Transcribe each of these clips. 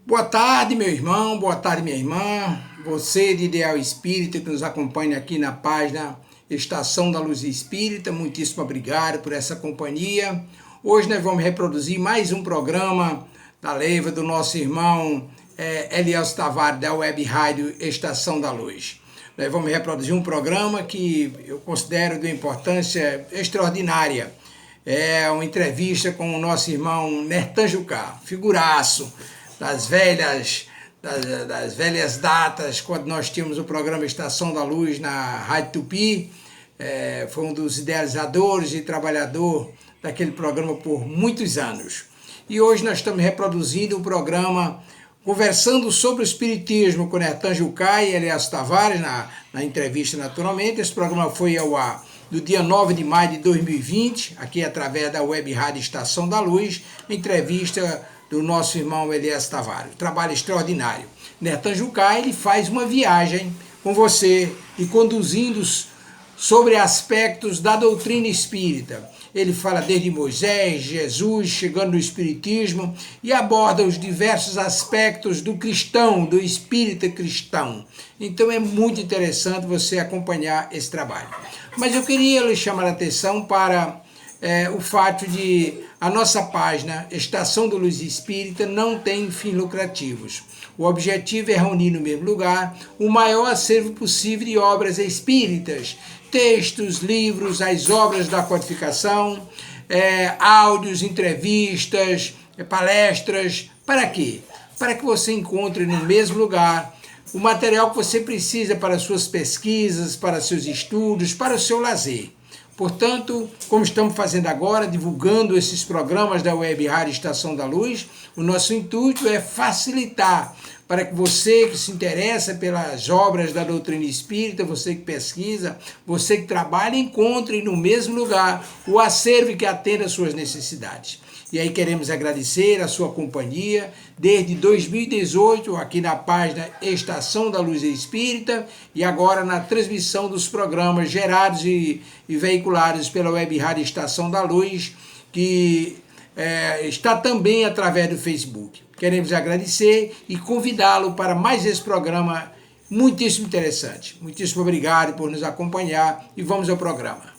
Boa tarde, meu irmão, boa tarde, minha irmã. Você de Ideal Espírita que nos acompanha aqui na página Estação da Luz Espírita, muitíssimo obrigado por essa companhia. Hoje nós vamos reproduzir mais um programa da leva do nosso irmão Elielso Tavares, da Web Rádio Estação da Luz. Nós vamos reproduzir um programa que eu considero de importância extraordinária. É uma entrevista com o nosso irmão Nertan Jucá, figuraço das velhas datas, quando nós tínhamos o programa Estação da Luz na Rádio Tupi. Foi um dos idealizadores e trabalhador daquele programa por muitos anos. E hoje nós estamos reproduzindo o programa conversando sobre o Espiritismo com Nertan Jucá e Elielso Tavares, na entrevista naturalmente. Esse programa foi ao ar no dia 9 de maio de 2020, aqui através da Web Rádio Estação da Luz, entrevista do nosso irmão Elielso Tavares. Trabalho extraordinário. Nertan Jucá, ele faz uma viagem com você e conduzindo sobre aspectos da doutrina espírita. Ele fala desde Moisés, Jesus, chegando no Espiritismo, e aborda os diversos aspectos do cristão, do espírita cristão. Então é muito interessante você acompanhar esse trabalho. Mas eu queria lhe chamar a atenção para o fato de a nossa página Estação da Luz Espírita não tem fins lucrativos. O objetivo é reunir no mesmo lugar o maior acervo possível de obras espíritas, textos, livros, as obras da codificação, áudios, entrevistas, palestras. Para quê? Para que você encontre no mesmo lugar o material que você precisa para suas pesquisas, para seus estudos, para o seu lazer. Portanto, como estamos fazendo agora, divulgando esses programas da Web Rádio Estação da Luz, o nosso intuito é facilitar para que você que se interessa pelas obras da doutrina espírita, você que pesquisa, você que trabalha, encontre no mesmo lugar o acervo que atenda às suas necessidades. E aí queremos agradecer a sua companhia desde 2018 aqui na página Estação da Luz Espírita e agora na transmissão dos programas gerados e veiculados pela Web Rádio Estação da Luz, que está também através do Facebook. Queremos agradecer e convidá-lo para mais esse programa muitíssimo interessante. Muitíssimo obrigado por nos acompanhar e vamos ao programa.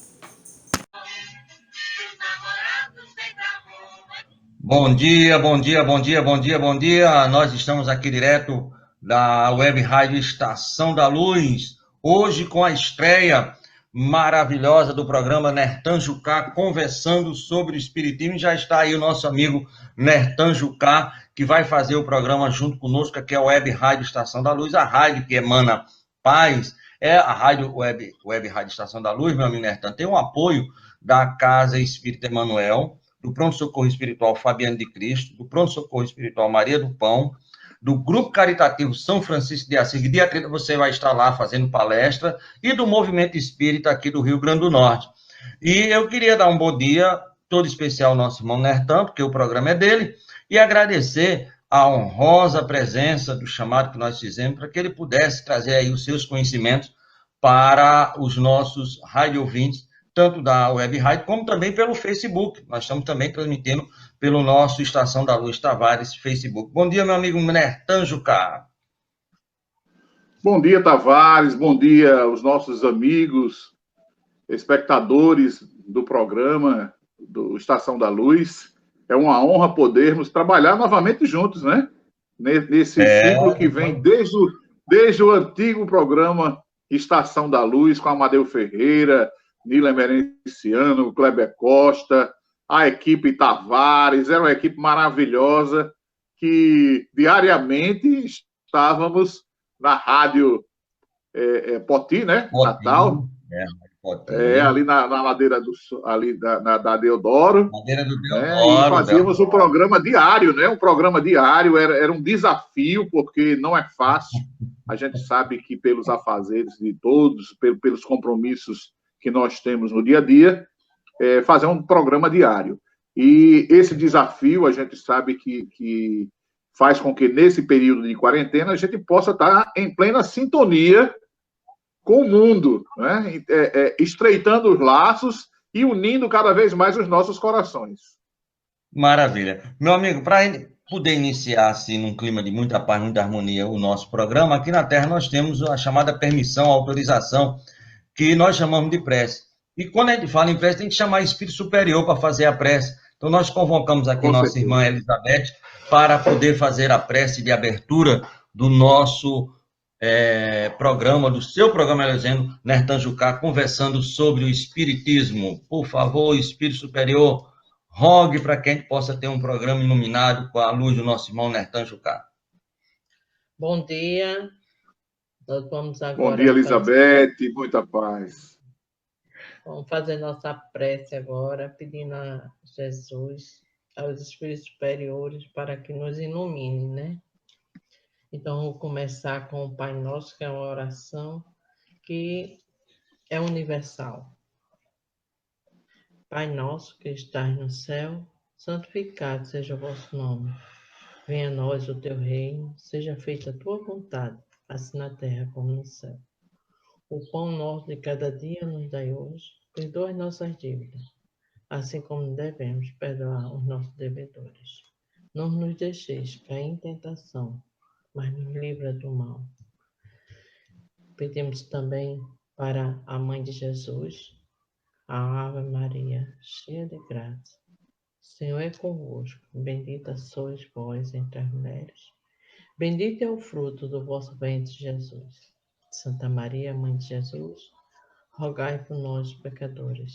Bom dia, bom dia, bom dia, bom dia, bom dia. Nós estamos aqui direto da Web Rádio Estação da Luz, hoje com a estreia maravilhosa do programa Nertan Jucá, conversando sobre o Espiritismo. Já está aí o nosso amigo Nertan Jucá, que vai fazer o programa junto conosco, que é a Web Rádio Estação da Luz, a rádio que emana paz, é a rádio Web Rádio Estação da Luz, meu amigo Nertan. Tem o apoio da Casa Espírita Emanuel, do Pronto Socorro Espiritual Fabiano de Cristo, do Pronto Socorro Espiritual Maria do Pão, do Grupo Caritativo São Francisco de Assis, que dia 30 você vai estar lá fazendo palestra, e do Movimento Espírita aqui do Rio Grande do Norte. E eu queria dar um bom dia todo especial ao nosso irmão Nertan, porque o programa é dele, e agradecer a honrosa presença do chamado que nós fizemos, para que ele pudesse trazer aí os seus conhecimentos para os nossos rádio-ouvintes, tanto da Web Rádio, como também pelo Facebook. Nós estamos também transmitindo pelo nosso Estação da Luz Tavares Facebook. Bom dia, meu amigo Nertan Jucá. Bom dia, Tavares. Bom dia aos nossos amigos, espectadores do programa do Estação da Luz. É uma honra podermos trabalhar novamente juntos, né? Nesse ciclo que vem desde o antigo programa Estação da Luz, com Amadeu Ferreira, Nila Emerenciano, Kleber Costa, a equipe Tavares. Era uma equipe maravilhosa que diariamente estávamos na rádio Poti, né? Poti, Natal. Poti. Ali na ladeira ali da Deodoro. Ladeira do Deodoro. E fazíamos um programa diário, né? Um programa diário, era um desafio, porque não é fácil. A gente sabe que pelos afazeres de todos, pelos compromissos que nós temos no dia a dia, fazer um programa diário. E esse desafio, a gente sabe que faz com que, nesse período de quarentena, a gente possa estar em plena sintonia com o mundo, né? Estreitando os laços e unindo cada vez mais os nossos corações. Maravilha. Meu amigo, poder iniciar assim num clima de muita paz, muita harmonia o nosso programa, aqui na Terra nós temos a chamada permissão, a autorização, que nós chamamos de prece. E quando a gente fala em prece, tem que chamar espírito superior para fazer a prece. Então nós convocamos aqui Com nossa certeza. irmã Elizabeth para poder fazer a prece de abertura do nosso programa, do seu programa Elegendo Nertan Jucá, conversando sobre o espiritismo. Por favor, espírito superior, rogue para que a gente possa ter um programa iluminado com a luz do nosso irmão Nertan Jucá. Bom dia. Nós vamos agora. Bom dia, Elizabeth. Muita paz. Vamos fazer nossa prece agora, pedindo a Jesus, aos espíritos superiores, para que nos ilumine, né? Então, vou começar com o Pai Nosso, que é uma oração que é universal. Pai nosso que estás no céu, santificado seja o vosso nome. Venha a nós o teu reino, seja feita a tua vontade, assim na terra como no céu. O pão nosso de cada dia nos dai hoje, perdoa as nossas dívidas, assim como devemos perdoar os nossos devedores. Não nos deixeis cair em tentação, mas nos livra do mal. Pedimos também para a Mãe de Jesus, a Ave Maria, cheia de graça. O Senhor é convosco, bendita sois vós entre as mulheres. Bendito é o fruto do vosso ventre, Jesus. Santa Maria, Mãe de Jesus, rogai por nós, pecadores,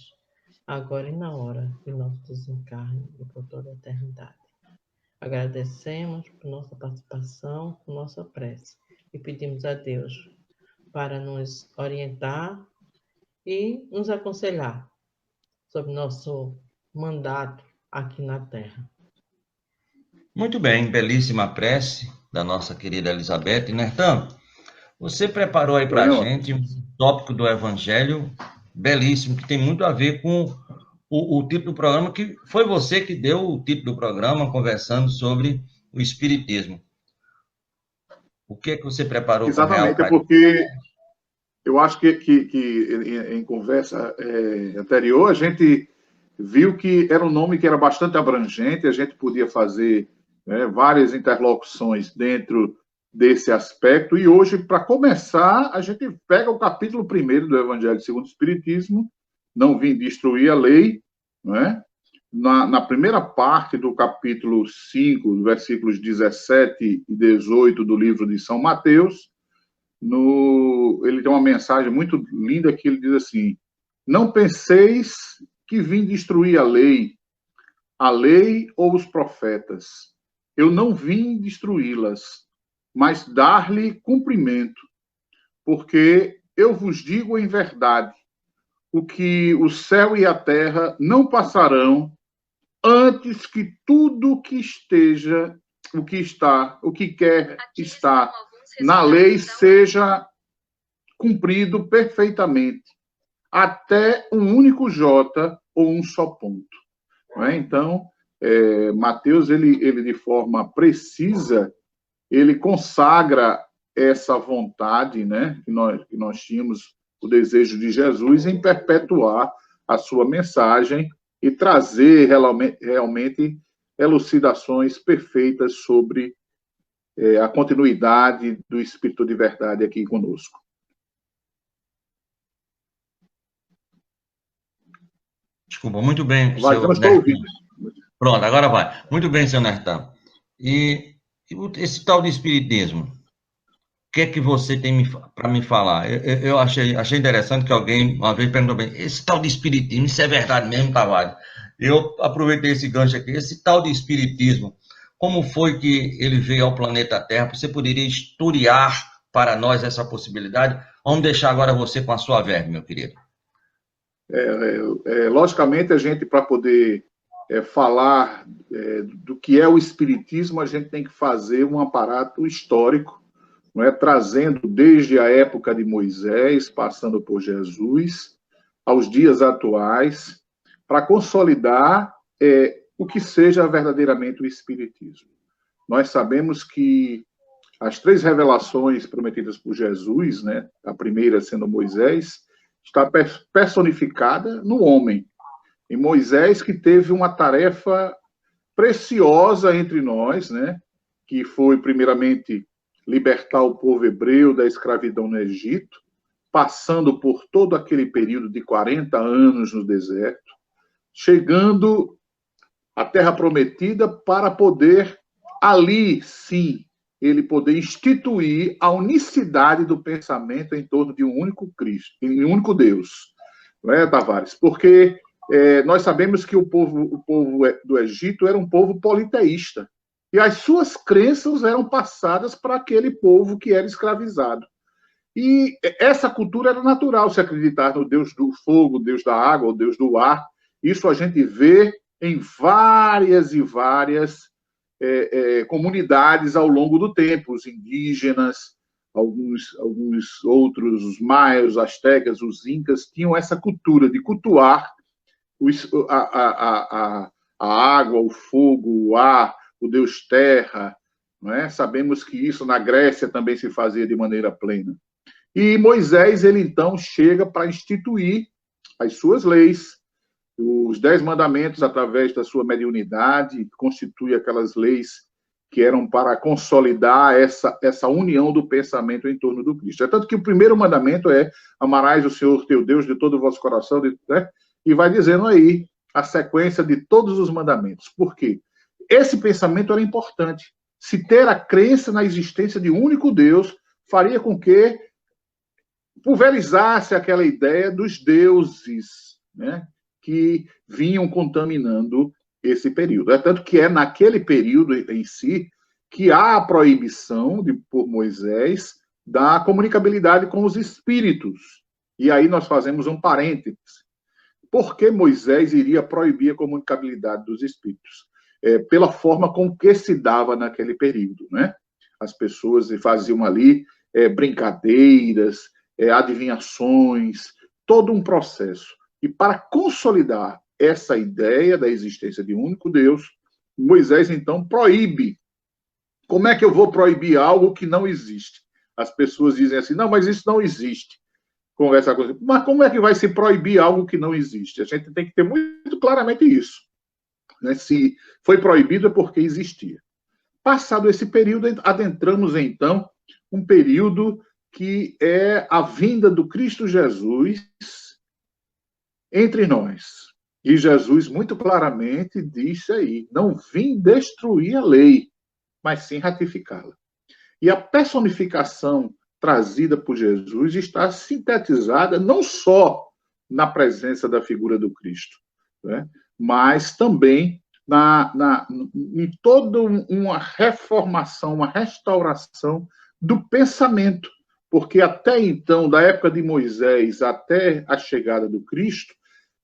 agora e na hora de nosso desencarne e por toda a eternidade. Agradecemos por nossa participação, por nossa prece, e pedimos a Deus para nos orientar e nos aconselhar sobre nosso mandato aqui na Terra. Muito bem, belíssima prece da nossa querida Elizabeth. Nertan, você preparou aí para a gente um tópico do Evangelho belíssimo, que tem muito a ver com o título do programa, que foi você que deu o título do programa, conversando sobre o Espiritismo. O que é que você preparou? Exatamente, é porque eu acho que em conversa anterior a gente viu que era um nome que era bastante abrangente, a gente podia fazer várias interlocuções dentro desse aspecto, e hoje, para começar, a gente pega o capítulo 1 do Evangelho segundo o Espiritismo, não vim destruir a lei, não é? Na primeira parte do capítulo 5, versículos 17 e 18 do livro de São Mateus, ele tem uma mensagem muito linda que ele diz assim: não penseis que vim destruir a lei ou os profetas. Eu não vim destruí-las, mas dar-lhe cumprimento, porque eu vos digo em verdade, o que o céu e a terra não passarão antes que tudo que esteja, o que quer estar na lei seja cumprido perfeitamente, até um único J ou um só ponto. Não é? Então, Mateus, ele de forma precisa, ele consagra essa vontade, né, que nós tínhamos, o desejo de Jesus em perpetuar a sua mensagem e trazer realmente elucidações perfeitas sobre a continuidade do Espírito de Verdade aqui conosco. Desculpa, muito bem. Vai, eu estou ouvindo. Pronto, agora vai. Muito bem, senhor Nertan. E esse tal de espiritismo, o que é que você tem para me falar? Eu achei interessante que alguém uma vez perguntou bem, esse tal de espiritismo, isso é verdade mesmo, Tavares? Eu aproveitei esse gancho aqui. Esse tal de espiritismo, como foi que ele veio ao planeta Terra? Você poderia historiar para nós essa possibilidade? Vamos deixar agora você com a sua verve, meu querido. Logicamente, a gente, para poder falar do que é o espiritismo, a gente tem que fazer um aparato histórico, não é? Trazendo desde a época de Moisés, passando por Jesus, aos dias atuais, para consolidar o que seja verdadeiramente o espiritismo. Nós sabemos que as 3 revelações prometidas por Jesus, né, a primeira sendo Moisés, está personificada no homem. Em Moisés, que teve uma tarefa preciosa entre nós, né? Que foi, primeiramente, libertar o povo hebreu da escravidão no Egito, passando por todo aquele período de 40 anos no deserto, chegando à Terra Prometida para poder, ali, sim, ele poder instituir a unicidade do pensamento em torno de um único Cristo, em um único Deus. Não é, Tavares? Porque nós sabemos que o povo do Egito era um povo politeísta, e as suas crenças eram passadas para aquele povo que era escravizado. E essa cultura era natural, se acreditar no Deus do fogo, Deus da água, o Deus do ar. Isso a gente vê em várias e várias comunidades ao longo do tempo, os indígenas, alguns outros, os maias, os astecas, os incas, tinham essa cultura de cultuar a água, o fogo, o ar, o Deus terra. Não é? Sabemos que isso na Grécia também se fazia de maneira plena. E Moisés, ele então chega para instituir as suas leis, os 10 mandamentos, através da sua mediunidade, constitui aquelas leis que eram para consolidar essa união do pensamento em torno do Cristo. É tanto que o primeiro mandamento é: amarás o Senhor teu Deus de todo o vosso coração, né? E vai dizendo aí a sequência de todos os mandamentos. Por quê? Esse pensamento era importante. Se ter a crença na existência de um único Deus faria com que pulverizasse aquela ideia dos deuses, né, que vinham contaminando esse período. É tanto que é naquele período em si que há a proibição por Moisés da comunicabilidade com os espíritos. E aí nós fazemos um parêntese. Por que Moisés iria proibir a comunicabilidade dos espíritos? Pela forma com que se dava naquele período, né? As pessoas faziam ali brincadeiras, adivinhações, todo um processo. E para consolidar essa ideia da existência de um único Deus, Moisés, então, proíbe. Como é que eu vou proibir algo que não existe? As pessoas dizem assim: não, mas isso não existe. Conversa com... Mas como é que vai se proibir algo que não existe? A gente tem que ter muito claramente isso. Né? Se foi proibido é porque existia. Passado esse período, adentramos, então, um período que é a vinda do Cristo Jesus entre nós. E Jesus muito claramente disse aí: não vim destruir a lei, mas sim ratificá-la. E a personificação trazida por Jesus está sintetizada não só na presença da figura do Cristo, né, mas também em toda uma reformação, uma restauração do pensamento. Porque até então, da época de Moisés até a chegada do Cristo,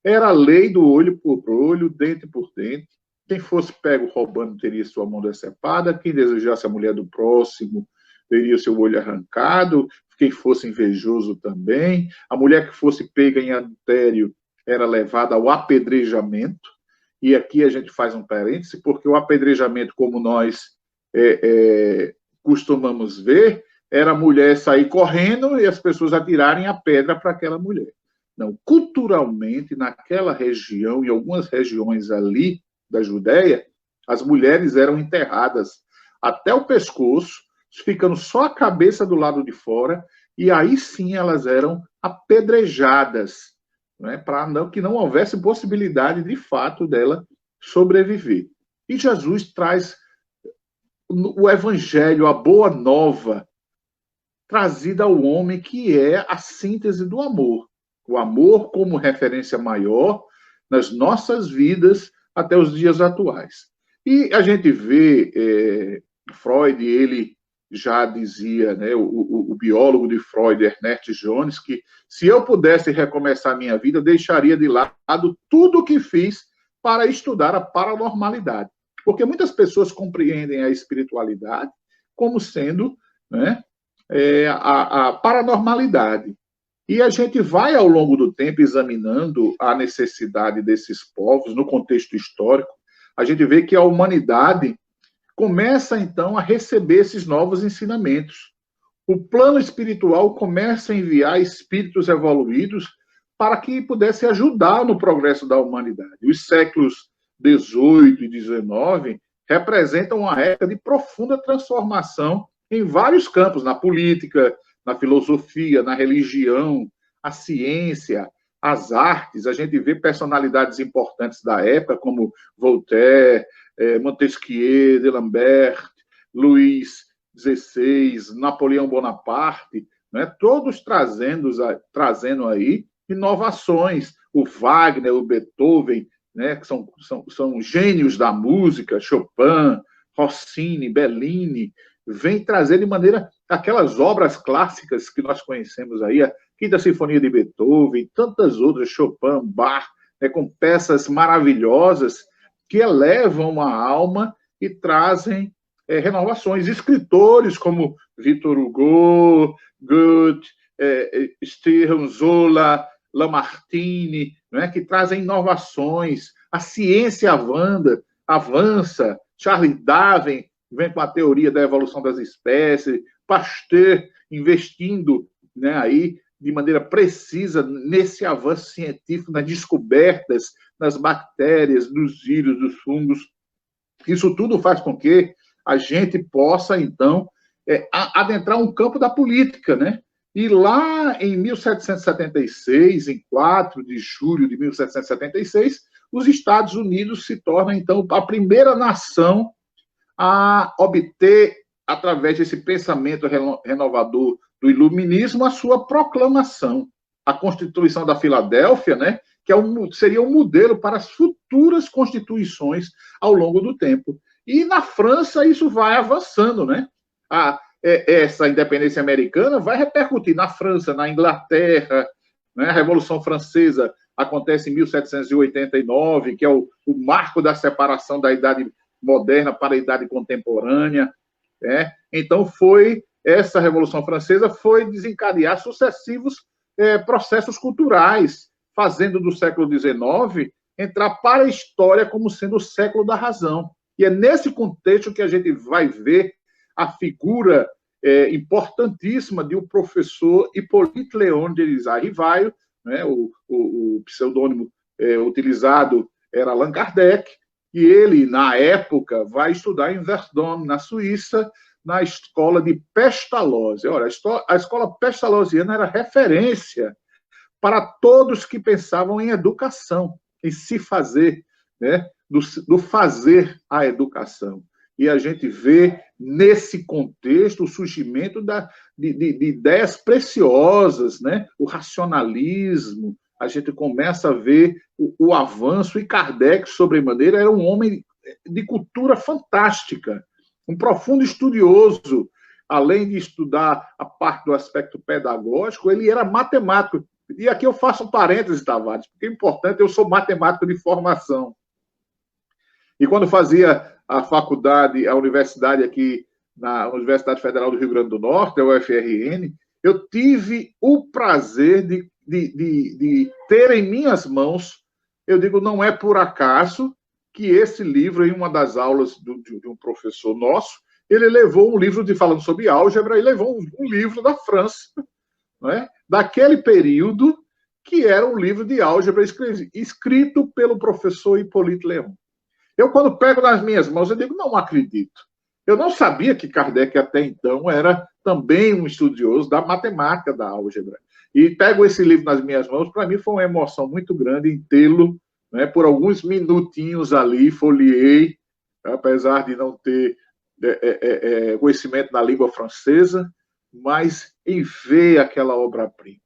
era a lei do olho por olho, dente por dente. Quem fosse pego roubando teria sua mão decepada, quem desejasse a mulher do próximo teria seu olho arrancado, quem fosse invejoso também. A mulher que fosse pega em adultério era levada ao apedrejamento. E aqui a gente faz um parêntese, porque o apedrejamento, como nós costumamos ver, era a mulher sair correndo e as pessoas atirarem a pedra para aquela mulher. Não, culturalmente, naquela região, em algumas regiões ali da Judéia, as mulheres eram enterradas até o pescoço, ficando só a cabeça do lado de fora, e aí sim elas eram apedrejadas, né, para que não houvesse possibilidade, de fato, dela sobreviver. E Jesus traz o evangelho, a boa nova, trazida ao homem, que é a síntese do amor. O amor como referência maior nas nossas vidas até os dias atuais. E a gente vê, Freud, ele já dizia, né, o biólogo de Freud, Ernest Jones, que se eu pudesse recomeçar a minha vida, eu deixaria de lado tudo o que fiz para estudar a paranormalidade. Porque muitas pessoas compreendem a espiritualidade como sendo, né, a paranormalidade. E a gente vai, ao longo do tempo, examinando a necessidade desses povos no contexto histórico. A gente vê que a humanidade começa, então, a receber esses novos ensinamentos. O plano espiritual começa a enviar espíritos evoluídos para que pudesse ajudar no progresso da humanidade. Os séculos XVIII e XIX representam uma época de profunda transformação em vários campos, na política, na filosofia, na religião, a ciência, as artes. A gente vê personalidades importantes da época, como Voltaire, Montesquieu, D'Alembert, Luís XVI, Napoleão Bonaparte, né? Todos trazendo aí inovações. O Wagner, o Beethoven, né? Que são gênios da música, Chopin, Rossini, Bellini, vem trazer de maneira aquelas obras clássicas que nós conhecemos aí, a Quinta Sinfonia de Beethoven, tantas outras, Chopin, Bach, né, com peças maravilhosas que elevam a alma e trazem renovações. Escritores como Victor Hugo, Goethe, Stephen Zola, Lamartine, né, que trazem inovações. A ciência avança. Charles Darwin vem com a teoria da evolução das espécies, Pasteur investindo, né, aí, de maneira precisa nesse avanço científico, nas descobertas, nas bactérias, nos vírus, dos fungos. Isso tudo faz com que a gente possa, então, adentrar um campo da política, né? E lá em 1776, em 4 de julho de 1776, os Estados Unidos se tornam, então, a primeira nação a obter, através desse pensamento renovador do iluminismo, a sua proclamação. A Constituição da Filadélfia, né, que seria um modelo para as futuras constituições ao longo do tempo. E na França isso vai avançando, né? Essa independência americana vai repercutir na França, na Inglaterra, né? A Revolução Francesa acontece em 1789, que é o marco da separação da Idade Moderna para a Idade Contemporânea. Né? Então, essa Revolução Francesa foi desencadear sucessivos processos culturais, fazendo do século XIX entrar para a história como sendo o século da razão. E é nesse contexto que a gente vai ver a figura importantíssima de um professor Hippolyte Léon de Elisard Rivaio, né? O pseudônimo utilizado era Allan Kardec, e ele, na época, vai estudar em Verdun, na Suíça, na escola de Pestalozzi. Ora, a escola pestalozziana era referência para todos que pensavam em educação, em se fazer, né? do fazer a educação. E a gente vê, nesse contexto, o surgimento de ideias preciosas, né? O racionalismo. A gente começa a ver o avanço, e Kardec, sobremaneira, era um homem de cultura fantástica, um profundo estudioso. Além de estudar a parte do aspecto pedagógico, ele era matemático. E aqui eu faço um parêntese, Tavares, porque é importante, eu sou matemático de formação. E quando fazia a faculdade, a universidade aqui, na Universidade Federal do Rio Grande do Norte, a UFRN, eu tive o prazer de ter em minhas mãos, eu digo, não é por acaso que esse livro, em uma das aulas de um professor nosso, ele levou um livro falando sobre álgebra e levou um livro da França, não é? Daquele período, que era um livro de álgebra escrito pelo professor Hippolyte Léon. Eu, quando pego nas minhas mãos, eu digo, não acredito. Eu não sabia que Kardec, até então, era também um estudioso da matemática da álgebra. E pego esse livro nas minhas mãos, para mim foi uma emoção muito grande em tê-lo, né, por alguns minutinhos ali, folheei, apesar de não ter conhecimento na língua francesa, mas em ver aquela obra-prima.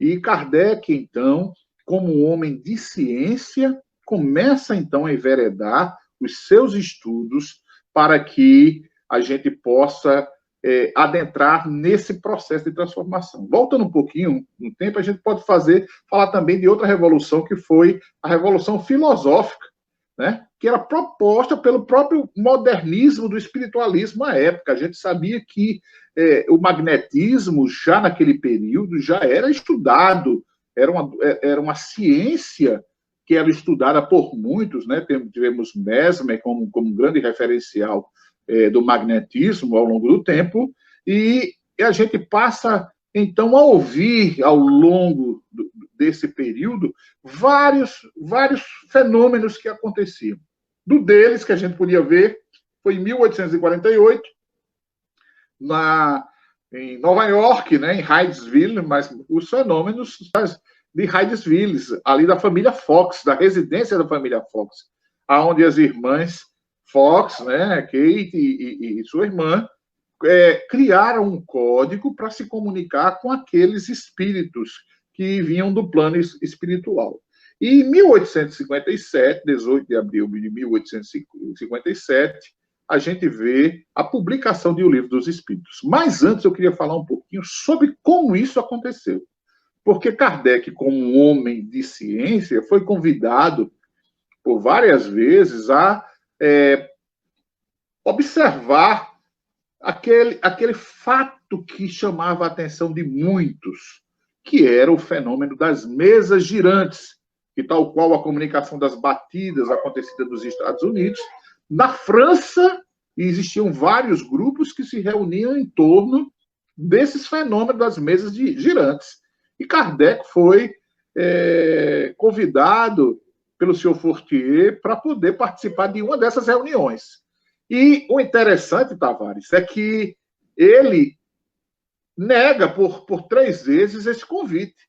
E Kardec, então, como um homem de ciência, começa, então, a enveredar os seus estudos para que a gente possa adentrar nesse processo de transformação. Voltando um pouquinho no tempo, a gente pode falar também de outra revolução, que foi a Revolução Filosófica, né? Que era proposta pelo próprio modernismo do espiritualismo à época. A gente sabia que o magnetismo, já naquele período, já era estudado, era uma ciência que era estudada por muitos, né? Tivemos Mesmer como um grande referencial do magnetismo ao longo do tempo, e a gente passa, então, a ouvir, ao longo desse período, vários fenômenos que aconteciam. Do deles, que a gente podia ver, foi em 1848, em Nova York, né, em Hydesville, mas os fenômenos de Hydesville, ali da família Fox, da residência da família Fox, aonde as irmãs Fox, né, Kate e sua irmã, criaram um código para se comunicar com aqueles espíritos que vinham do plano espiritual. E em 1857, 18 de abril de 1857, a gente vê a publicação de O Livro dos Espíritos. Mas antes eu queria falar um pouquinho sobre como isso aconteceu. Porque Kardec, como um homem de ciência, foi convidado por várias vezes a observar aquele fato que chamava a atenção de muitos, que era o fenômeno das mesas girantes, que tal qual a comunicação das batidas acontecida nos Estados Unidos, na França existiam vários grupos que se reuniam em torno desses fenômenos das mesas girantes. E Kardec foi convidado pelo senhor Fortier para poder participar de uma dessas reuniões. E o interessante, Tavares, é que ele nega por 3 vezes esse convite.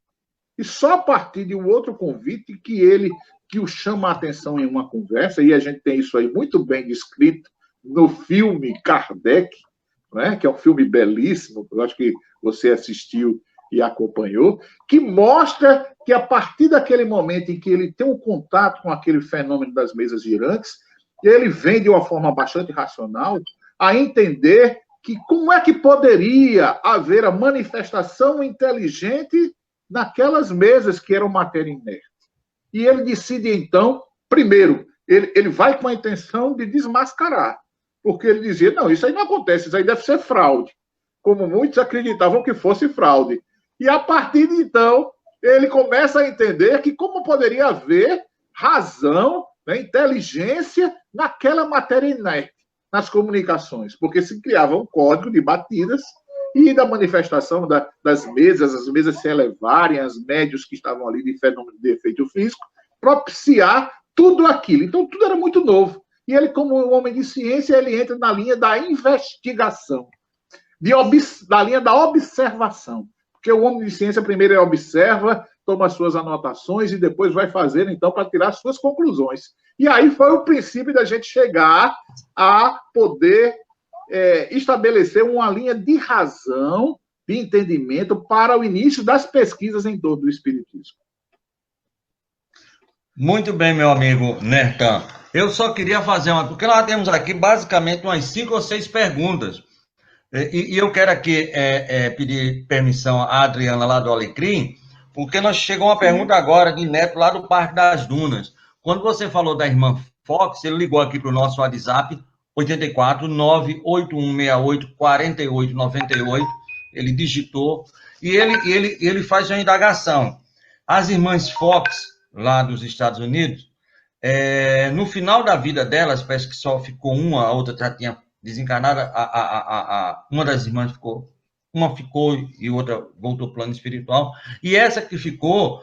E só a partir de um outro convite que o chama a atenção em uma conversa, e a gente tem isso aí muito bem descrito no filme Kardec, né, que é um filme belíssimo, eu acho que você assistiu e acompanhou, que mostra que a partir daquele momento em que ele tem um contato com aquele fenômeno das mesas girantes, ele vem de uma forma bastante racional a entender que como é que poderia haver a manifestação inteligente naquelas mesas que eram matéria inerte. E ele decide, então, primeiro, ele vai com a intenção de desmascarar, porque ele dizia, não, isso aí não acontece, isso aí deve ser fraude, como muitos acreditavam que fosse fraude. E, a partir de então, ele começa a entender que como poderia haver razão, né, inteligência naquela matéria inerte, nas comunicações, porque se criava um código de batidas e da manifestação das mesas, as mesas se elevarem, as médios que estavam ali de fenômeno de efeito físico, propiciar tudo aquilo. Então, tudo era muito novo. E ele, como um homem de ciência, ele entra na linha da investigação, da linha da observação. Porque o homem de ciência, primeiro, ele observa, toma suas anotações e depois vai fazer, então, para tirar suas conclusões. E aí foi o princípio da gente chegar a poder estabelecer uma linha de razão, de entendimento para o início das pesquisas em torno do espiritismo. Muito bem, meu amigo Nertan. Eu só queria fazer porque nós temos aqui basicamente umas 5 ou 6 perguntas. E eu quero aqui pedir permissão à Adriana lá do Alecrim, porque nós chegou uma pergunta agora de Neto lá do Parque das Dunas. Quando você falou da irmã Fox, ele ligou aqui para o nosso WhatsApp, 84 98168 4898, ele digitou, e ele faz uma indagação. As irmãs Fox, lá dos Estados Unidos, no final da vida delas, parece que só ficou uma, a outra já tinha desencarnado, uma das irmãs ficou, uma ficou e outra voltou ao plano espiritual, e essa que ficou,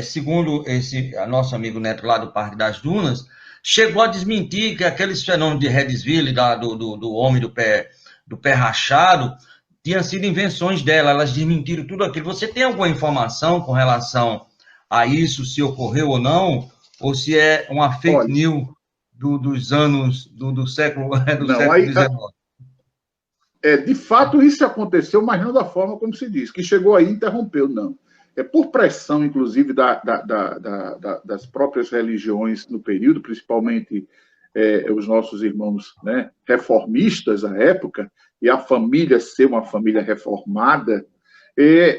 segundo esse nosso amigo Neto lá do Parque das Dunas, chegou a desmentir que aqueles fenômenos de Redesville, do homem do pé rachado, tinham sido invenções dela, elas desmentiram tudo aquilo. Você tem alguma informação com relação a isso, se ocorreu ou não, ou se é uma fake news dos anos, do século XIX? De fato, isso aconteceu, mas não da forma como se diz, que chegou aí e interrompeu, não. Por pressão, inclusive, das próprias religiões no período, principalmente os nossos irmãos, né, reformistas à época, e a família ser uma família reformada,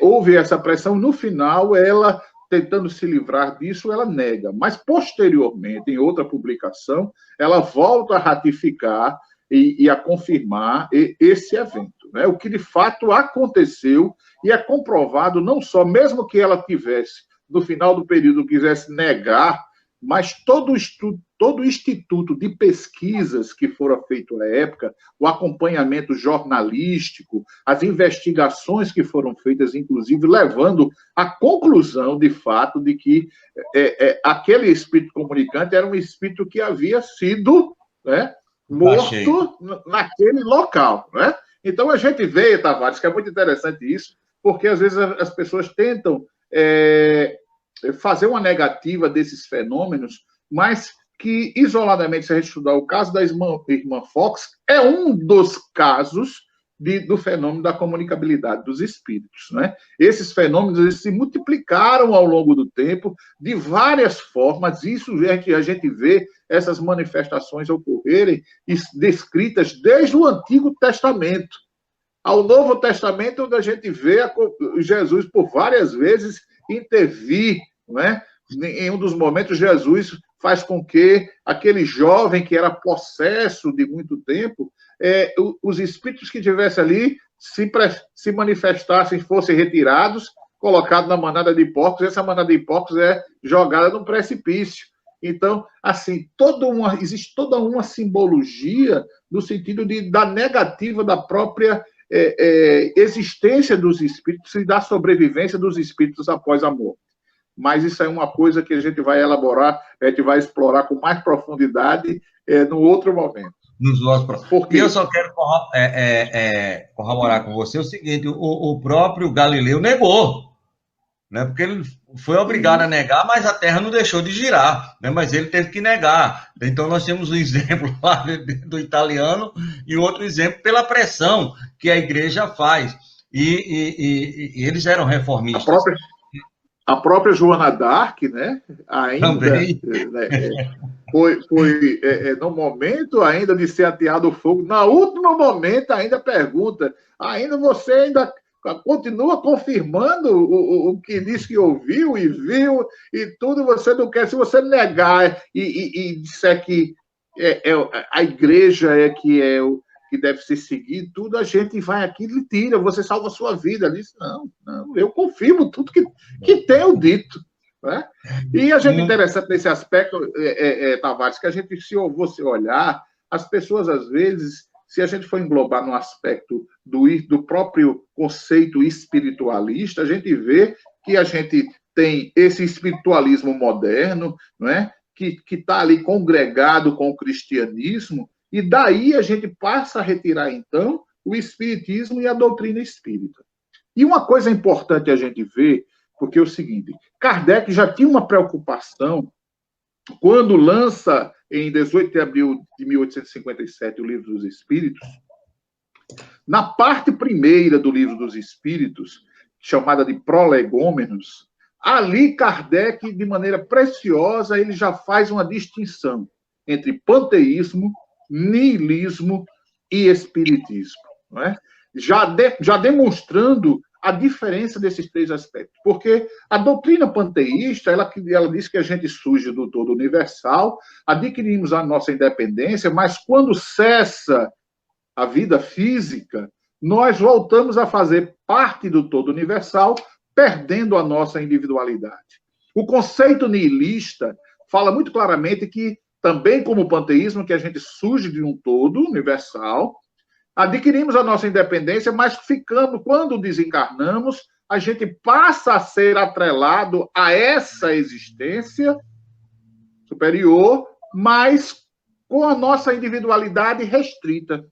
houve essa pressão. No final, ela, tentando se livrar disso, ela nega. Mas, posteriormente, em outra publicação, ela volta a ratificar e a confirmar esse evento, né? O que de fato aconteceu e é comprovado não só, mesmo que ela tivesse, no final do período, quisesse negar, mas todo o estudo todo o instituto de pesquisas que foram feitas à época, o acompanhamento jornalístico, as investigações que foram feitas, inclusive levando à conclusão, de fato, de que aquele espírito comunicante era um espírito que havia sido, né, morto naquele local. Né? Então, a gente vê, Tavares, que é muito interessante isso, porque às vezes as pessoas tentam fazer uma negativa desses fenômenos, mas que, isoladamente, se a gente estudar o caso da irmã Fox, é um dos casos do fenômeno da comunicabilidade dos espíritos. Né? Esses fenômenos eles se multiplicaram ao longo do tempo, de várias formas, isso a gente vê essas manifestações ocorrerem, descritas desde o Antigo Testamento ao Novo Testamento, onde a gente vê Jesus, por várias vezes, intervir. Né? Em um dos momentos, Jesus faz com que aquele jovem que era possesso de muito tempo, os espíritos que estivessem ali se manifestassem, fossem retirados, colocados na manada de porcos, e essa manada de porcos é jogada num precipício. Então, assim, existe toda uma simbologia no sentido da negativa da própria existência dos espíritos e da sobrevivência dos espíritos após a morte. Mas isso é uma coisa que a gente vai elaborar, a gente vai explorar com mais profundidade no outro momento. Porque eu só quero corroborar com você o seguinte: o próprio Galileu negou, né? Porque ele foi obrigado a negar, mas a Terra não deixou de girar, né? Mas ele teve que negar. Então nós temos um exemplo lá do italiano e outro exemplo pela pressão que a Igreja faz. E eles eram reformistas. A própria Joana d'Arc, né? Ainda também. Foi no momento ainda de ser ateado o fogo, no último momento ainda pergunta, você ainda continua confirmando o que disse que ouviu e viu e tudo, você não quer, se você negar e disser que a igreja que deve ser seguido, tudo, a gente vai aqui e lhe tira, você salva a sua vida. Ele disse, não, eu confirmo tudo que tenho dito. Né? E a gente interessante nesse aspecto, Tavares, que a gente, se você olhar, as pessoas, às vezes, se a gente for englobar no aspecto do próprio conceito espiritualista, a gente vê que a gente tem esse espiritualismo moderno, não é? Que está ali congregado com o cristianismo, e daí a gente passa a retirar, então, o espiritismo e a doutrina espírita. E uma coisa importante a gente ver, porque é o seguinte, Kardec já tinha uma preocupação quando lança, em 18 de abril de 1857, o Livro dos Espíritos. Na parte primeira do Livro dos Espíritos, chamada de Prolegômenos, ali Kardec, de maneira preciosa, ele já faz uma distinção entre panteísmo, niilismo e espiritismo. Não é? Já demonstrando a diferença desses três aspectos. Porque a doutrina panteísta, ela diz que a gente surge do todo universal, adquirimos a nossa independência, mas quando cessa a vida física, nós voltamos a fazer parte do todo universal, perdendo a nossa individualidade. O conceito niilista fala muito claramente que, também como o panteísmo, que a gente surge de um todo universal, adquirimos a nossa independência, mas ficamos, quando desencarnamos, a gente passa a ser atrelado a essa existência superior, mas com a nossa individualidade restrita.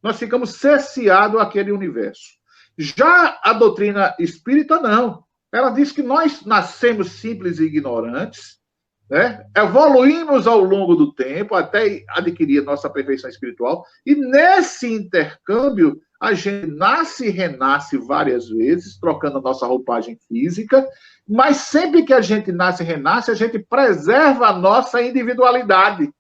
Nós ficamos cerceados àquele universo. Já a doutrina espírita, não. Ela diz que nós nascemos simples e ignorantes, né? Evoluímos ao longo do tempo até adquirir a nossa perfeição espiritual, e nesse intercâmbio a gente nasce e renasce várias vezes, trocando a nossa roupagem física, mas sempre que a gente nasce e renasce, a gente preserva a nossa individualidade.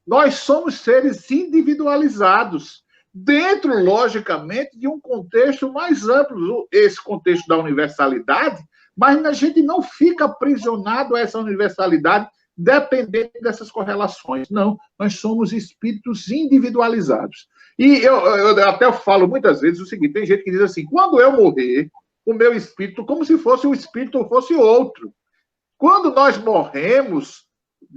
Nós somos seres individualizados, dentro, logicamente, de um contexto mais amplo, esse contexto da universalidade, mas a gente não fica aprisionado a essa universalidade dependendo dessas correlações. Não, nós somos espíritos individualizados. E eu até falo muitas vezes o seguinte, tem gente que diz assim, quando eu morrer, o meu espírito, como se fosse um espírito ou fosse outro. Quando nós morremos,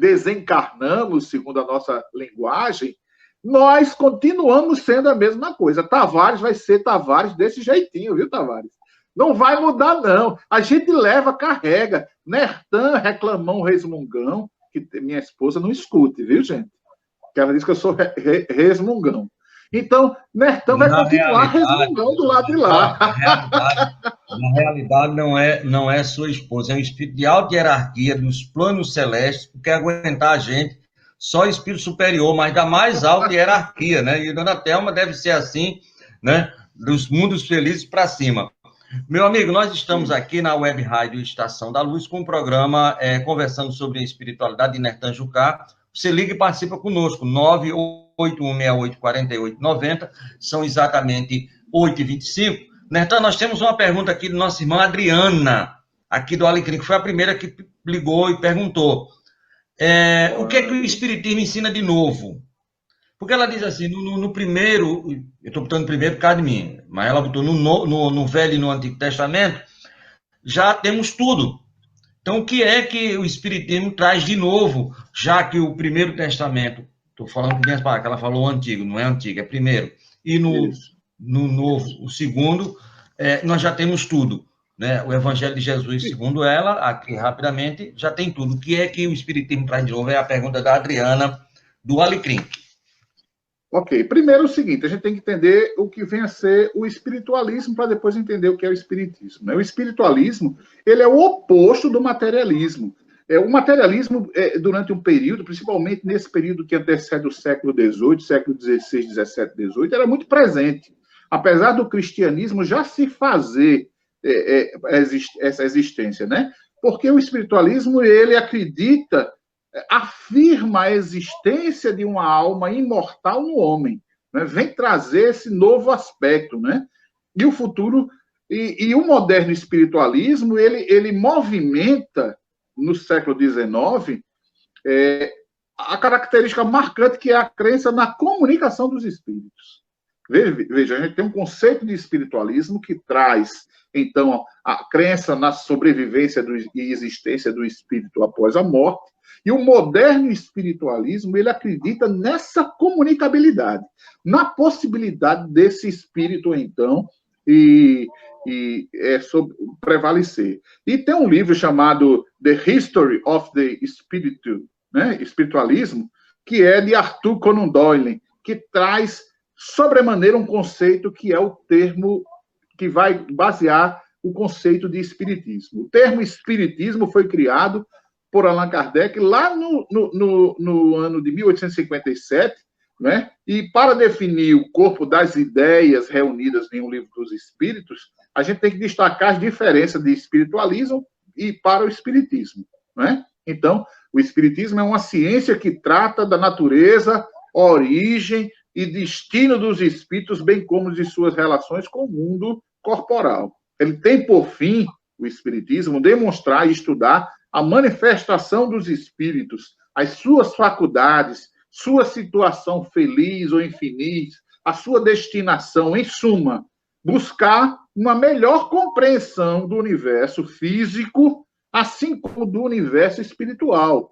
desencarnamos, segundo a nossa linguagem, nós continuamos sendo a mesma coisa. Tavares vai ser Tavares desse jeitinho, viu, Tavares? Não vai mudar, não. A gente leva, carrega. Nertan, reclamão, resmungão, que minha esposa não escute, viu, gente? Porque ela diz que eu sou resmungão. Então, Nertan vai continuar resmungão do lado de lá. Na realidade não é sua esposa, é um espírito de alta hierarquia dos planos celestes, que quer aguentar a gente, só espírito superior, mas da mais alta hierarquia, né? E Dona Thelma deve ser assim, né? Dos mundos felizes para cima. Meu amigo, nós estamos aqui na Web Rádio Estação da Luz com um programa conversando sobre a espiritualidade de Nertan Jucá. Você liga e participa conosco, 981684890, são exatamente 8h25. Nertan, nós temos uma pergunta aqui da nossa irmã Adriana, aqui do Alecrim, que foi a primeira que ligou e perguntou. O que é que o Espiritismo ensina de novo? Porque ela diz assim, no primeiro, eu estou botando primeiro por causa de mim, mas ela botou no Velho e no Antigo Testamento, já temos tudo. Então, o que é que o Espiritismo traz de novo, já que o Primeiro Testamento, estou falando com minhas palavras, que ela falou o Antigo, não é Antigo, é primeiro, e no Novo, o segundo, nós já temos tudo. Né? O Evangelho de Jesus, segundo ela, aqui rapidamente, já tem tudo. O que é que o Espiritismo traz de novo? É a pergunta da Adriana, do Alecrim. Ok, primeiro é o seguinte, a gente tem que entender o que vem a ser o espiritualismo para depois entender o que é o espiritismo. Né? O espiritualismo, ele é o oposto do materialismo. O materialismo, durante um período, principalmente nesse período que antecede o século XVIII, século XVI, XVII, XVIII, era muito presente. Apesar do cristianismo já se fazer essa existência, né? Porque o espiritualismo, ele acredita, afirma a existência de uma alma imortal no homem, né? Vem trazer esse novo aspecto, né? E o futuro, e o moderno espiritualismo, ele movimenta, no século XIX, a característica marcante que é a crença na comunicação dos espíritos. Veja, a gente tem um conceito de espiritualismo que traz, então, a crença na sobrevivência e existência do espírito após a morte, e o moderno espiritualismo, ele acredita nessa comunicabilidade, na possibilidade desse espírito, então, prevalecer. E tem um livro chamado The History of the Spiritualism, que é de Arthur Conan Doyle, que traz sobremaneira um conceito que é o termo que vai basear o conceito de espiritismo. O termo espiritismo foi criado por Allan Kardec lá no ano de 1857, né? E para definir o corpo das ideias reunidas em um livro dos espíritos, a gente tem que destacar as diferenças de espiritualismo e para o espiritismo, né? Então, o espiritismo é uma ciência que trata da natureza, origem e destino dos espíritos, bem como de suas relações com o mundo corporal. Ele tem por fim, o espiritismo, demonstrar e estudar a manifestação dos espíritos, as suas faculdades, sua situação feliz ou infeliz, a sua destinação, em suma, buscar uma melhor compreensão do universo físico, assim como do universo espiritual,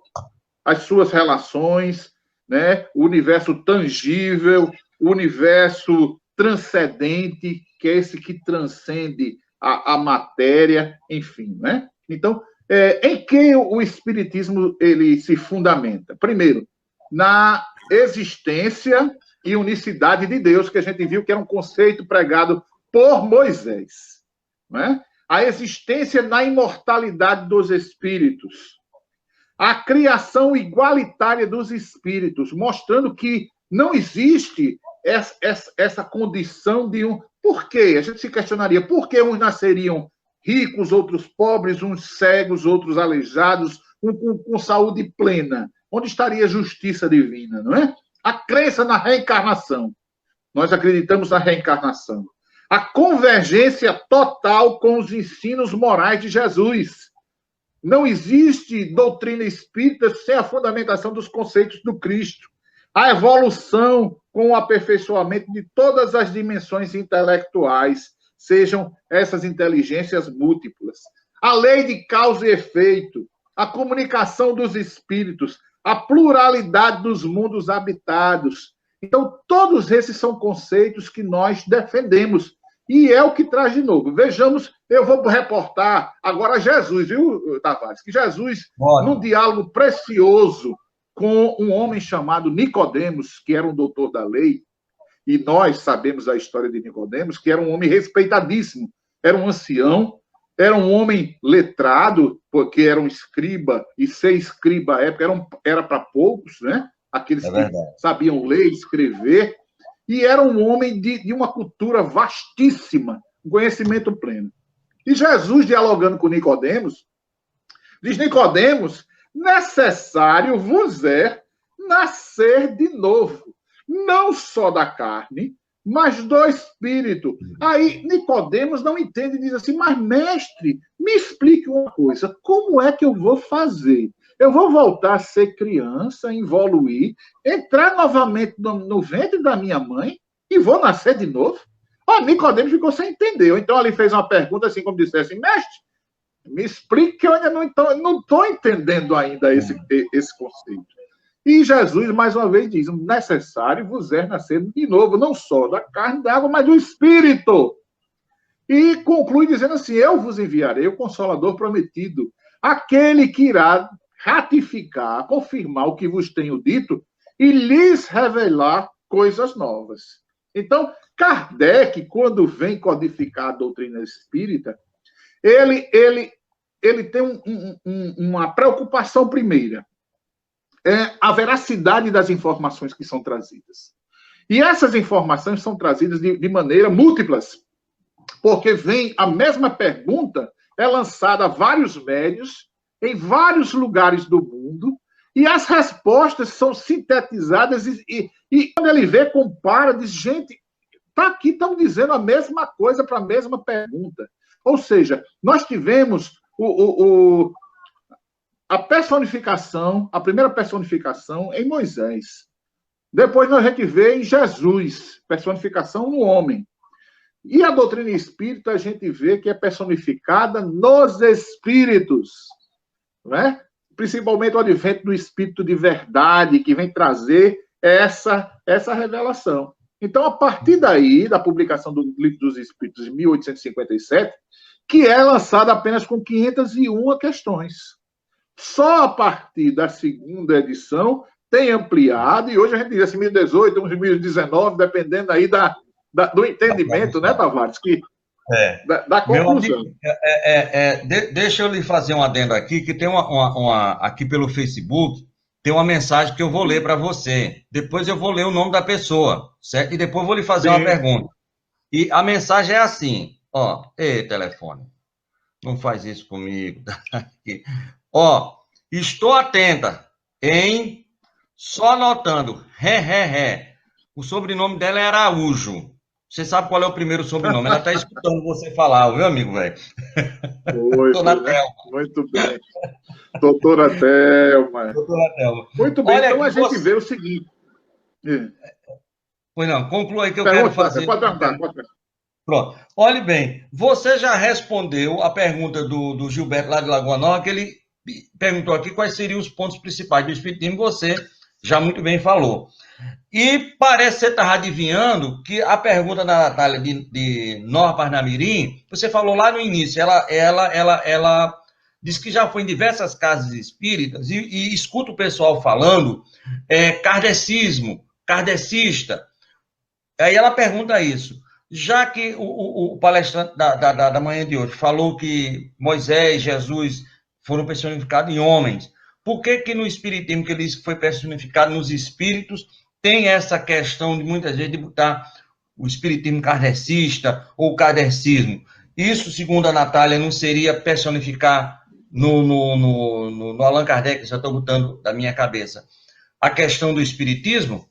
as suas relações, né? O universo tangível, o universo transcendente, que é esse que transcende a matéria, enfim, né? Então, em que o espiritismo ele se fundamenta? Primeiro, na existência e unicidade de Deus, que a gente viu que era um conceito pregado por Moisés, né? A existência na imortalidade dos espíritos, a criação igualitária dos espíritos, mostrando que não existe essa condição de um... Por quê? A gente se questionaria, por que uns nasceriam ricos, outros pobres, uns cegos, outros aleijados, com saúde plena? Onde estaria a justiça divina, não é? A crença na reencarnação. Nós acreditamos na reencarnação. A convergência total com os ensinos morais de Jesus. Não existe doutrina espírita sem a fundamentação dos conceitos do Cristo. A evolução com o aperfeiçoamento de todas as dimensões intelectuais, sejam essas inteligências múltiplas. A lei de causa e efeito, a comunicação dos espíritos, a pluralidade dos mundos habitados. Então, todos esses são conceitos que nós defendemos. E é o que traz de novo. Vejamos, eu vou reportar agora Jesus, viu, Tavares? Que Jesus, num diálogo precioso com um homem chamado Nicodemos, que era um doutor da lei, e nós sabemos a história de Nicodemos, que era um homem respeitadíssimo, era um ancião, era um homem letrado, porque era um escriba, e ser escriba à época era para poucos, né? Aqueles que sabiam ler e escrever, e era um homem de uma cultura vastíssima, um conhecimento pleno. E Jesus, dialogando com Nicodemos, diz: Nicodemos, necessário vos é nascer de novo, não só da carne, mas do espírito. Aí Nicodemos não entende e diz assim: mas mestre, me explique uma coisa, como é que eu vou fazer? Eu vou voltar a ser criança, evoluir, entrar novamente no ventre da minha mãe e vou nascer de novo? Nicodemos ficou sem entender. Então ele fez uma pergunta assim, como dissesse: mestre, me explique que eu ainda não estou entendendo ainda esse conceito. E Jesus, mais uma vez, diz: necessário vos é nascer de novo, não só da carne e da água, mas do Espírito. E conclui dizendo assim: eu vos enviarei o Consolador prometido, aquele que irá ratificar, confirmar o que vos tenho dito e lhes revelar coisas novas. Então, Kardec, quando vem codificar a doutrina espírita, ele tem uma preocupação primeira. É a veracidade das informações que são trazidas. E essas informações são trazidas de maneira múltiplas, porque vem a mesma pergunta, é lançada a vários médios, em vários lugares do mundo, e as respostas são sintetizadas, e quando ele vê, compara, diz: gente, tá aqui, estão dizendo a mesma coisa para a mesma pergunta. Ou seja, nós tivemos a personificação, a primeira personificação em Moisés. Depois a gente vê em Jesus, personificação no homem. E a doutrina espírita a gente vê que é personificada nos espíritos, né? Principalmente o advento do espírito de verdade, que vem trazer essa revelação. Então, a partir daí, da publicação do Livro dos Espíritos, em 1857, que é lançada apenas com 501 questões. Só a partir da segunda edição tem ampliado, e hoje a gente diz assim, 2018, 2019, dependendo aí do entendimento, né, Tavares? Da conclusão. Amigo, deixa eu lhe fazer um adendo aqui, que tem aqui pelo Facebook, tem uma mensagem que eu vou ler para você. Depois eu vou ler o nome da pessoa, certo? E depois eu vou lhe fazer uma pergunta. E a mensagem é assim, telefone, não faz isso comigo. Estou atenta, hein? Só anotando, O sobrenome dela é Araújo. Você sabe qual é o primeiro sobrenome? Ela está escutando você falar, viu, amigo, velho? Doutora Thelma. Muito bem. Doutora Thelma. Muito bem, então a gente vê o seguinte. Pois não, conclua aí que eu quero fazer. Pode perguntar. Pronto. Olhe bem, você já respondeu a pergunta do Gilberto lá de Lagoa Nova, que ele perguntou aqui quais seriam os pontos principais do Espiritismo, você já muito bem falou. E parece que você estava adivinhando que a pergunta da Natália de Nova Parnamirim, você falou lá no início, ela disse que já foi em diversas casas espíritas e escuta o pessoal falando kardecista. Aí ela pergunta isso. Já que o palestrante da manhã de hoje falou que Moisés e Jesus foram personificados em homens, por que no Espiritismo, que ele disse que foi personificado nos espíritos, tem essa questão de muitas vezes de botar o espiritismo kardecista ou o kardecismo? Isso, segundo a Natália, não seria personificar no Allan Kardec, já estou botando da minha cabeça, a questão do espiritismo?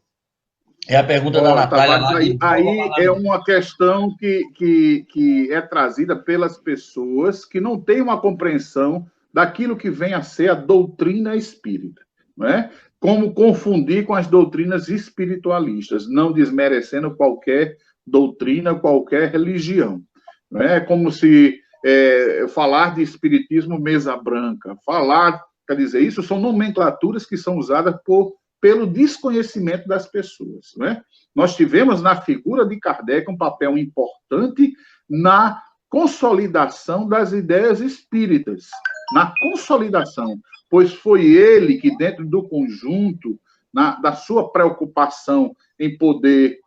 É a pergunta da Natália. Aí é uma questão que é trazida pelas pessoas que não têm uma compreensão daquilo que vem a ser a doutrina espírita, não é? Como confundir com as doutrinas espiritualistas, não desmerecendo qualquer doutrina, qualquer religião. Não é como se falar de espiritismo mesa branca, falar quer dizer, isso são nomenclaturas que são usadas pelo desconhecimento das pessoas. Né? Nós tivemos na figura de Kardec um papel importante na consolidação das ideias espíritas, na consolidação, pois foi ele que, dentro do conjunto, da sua preocupação em poder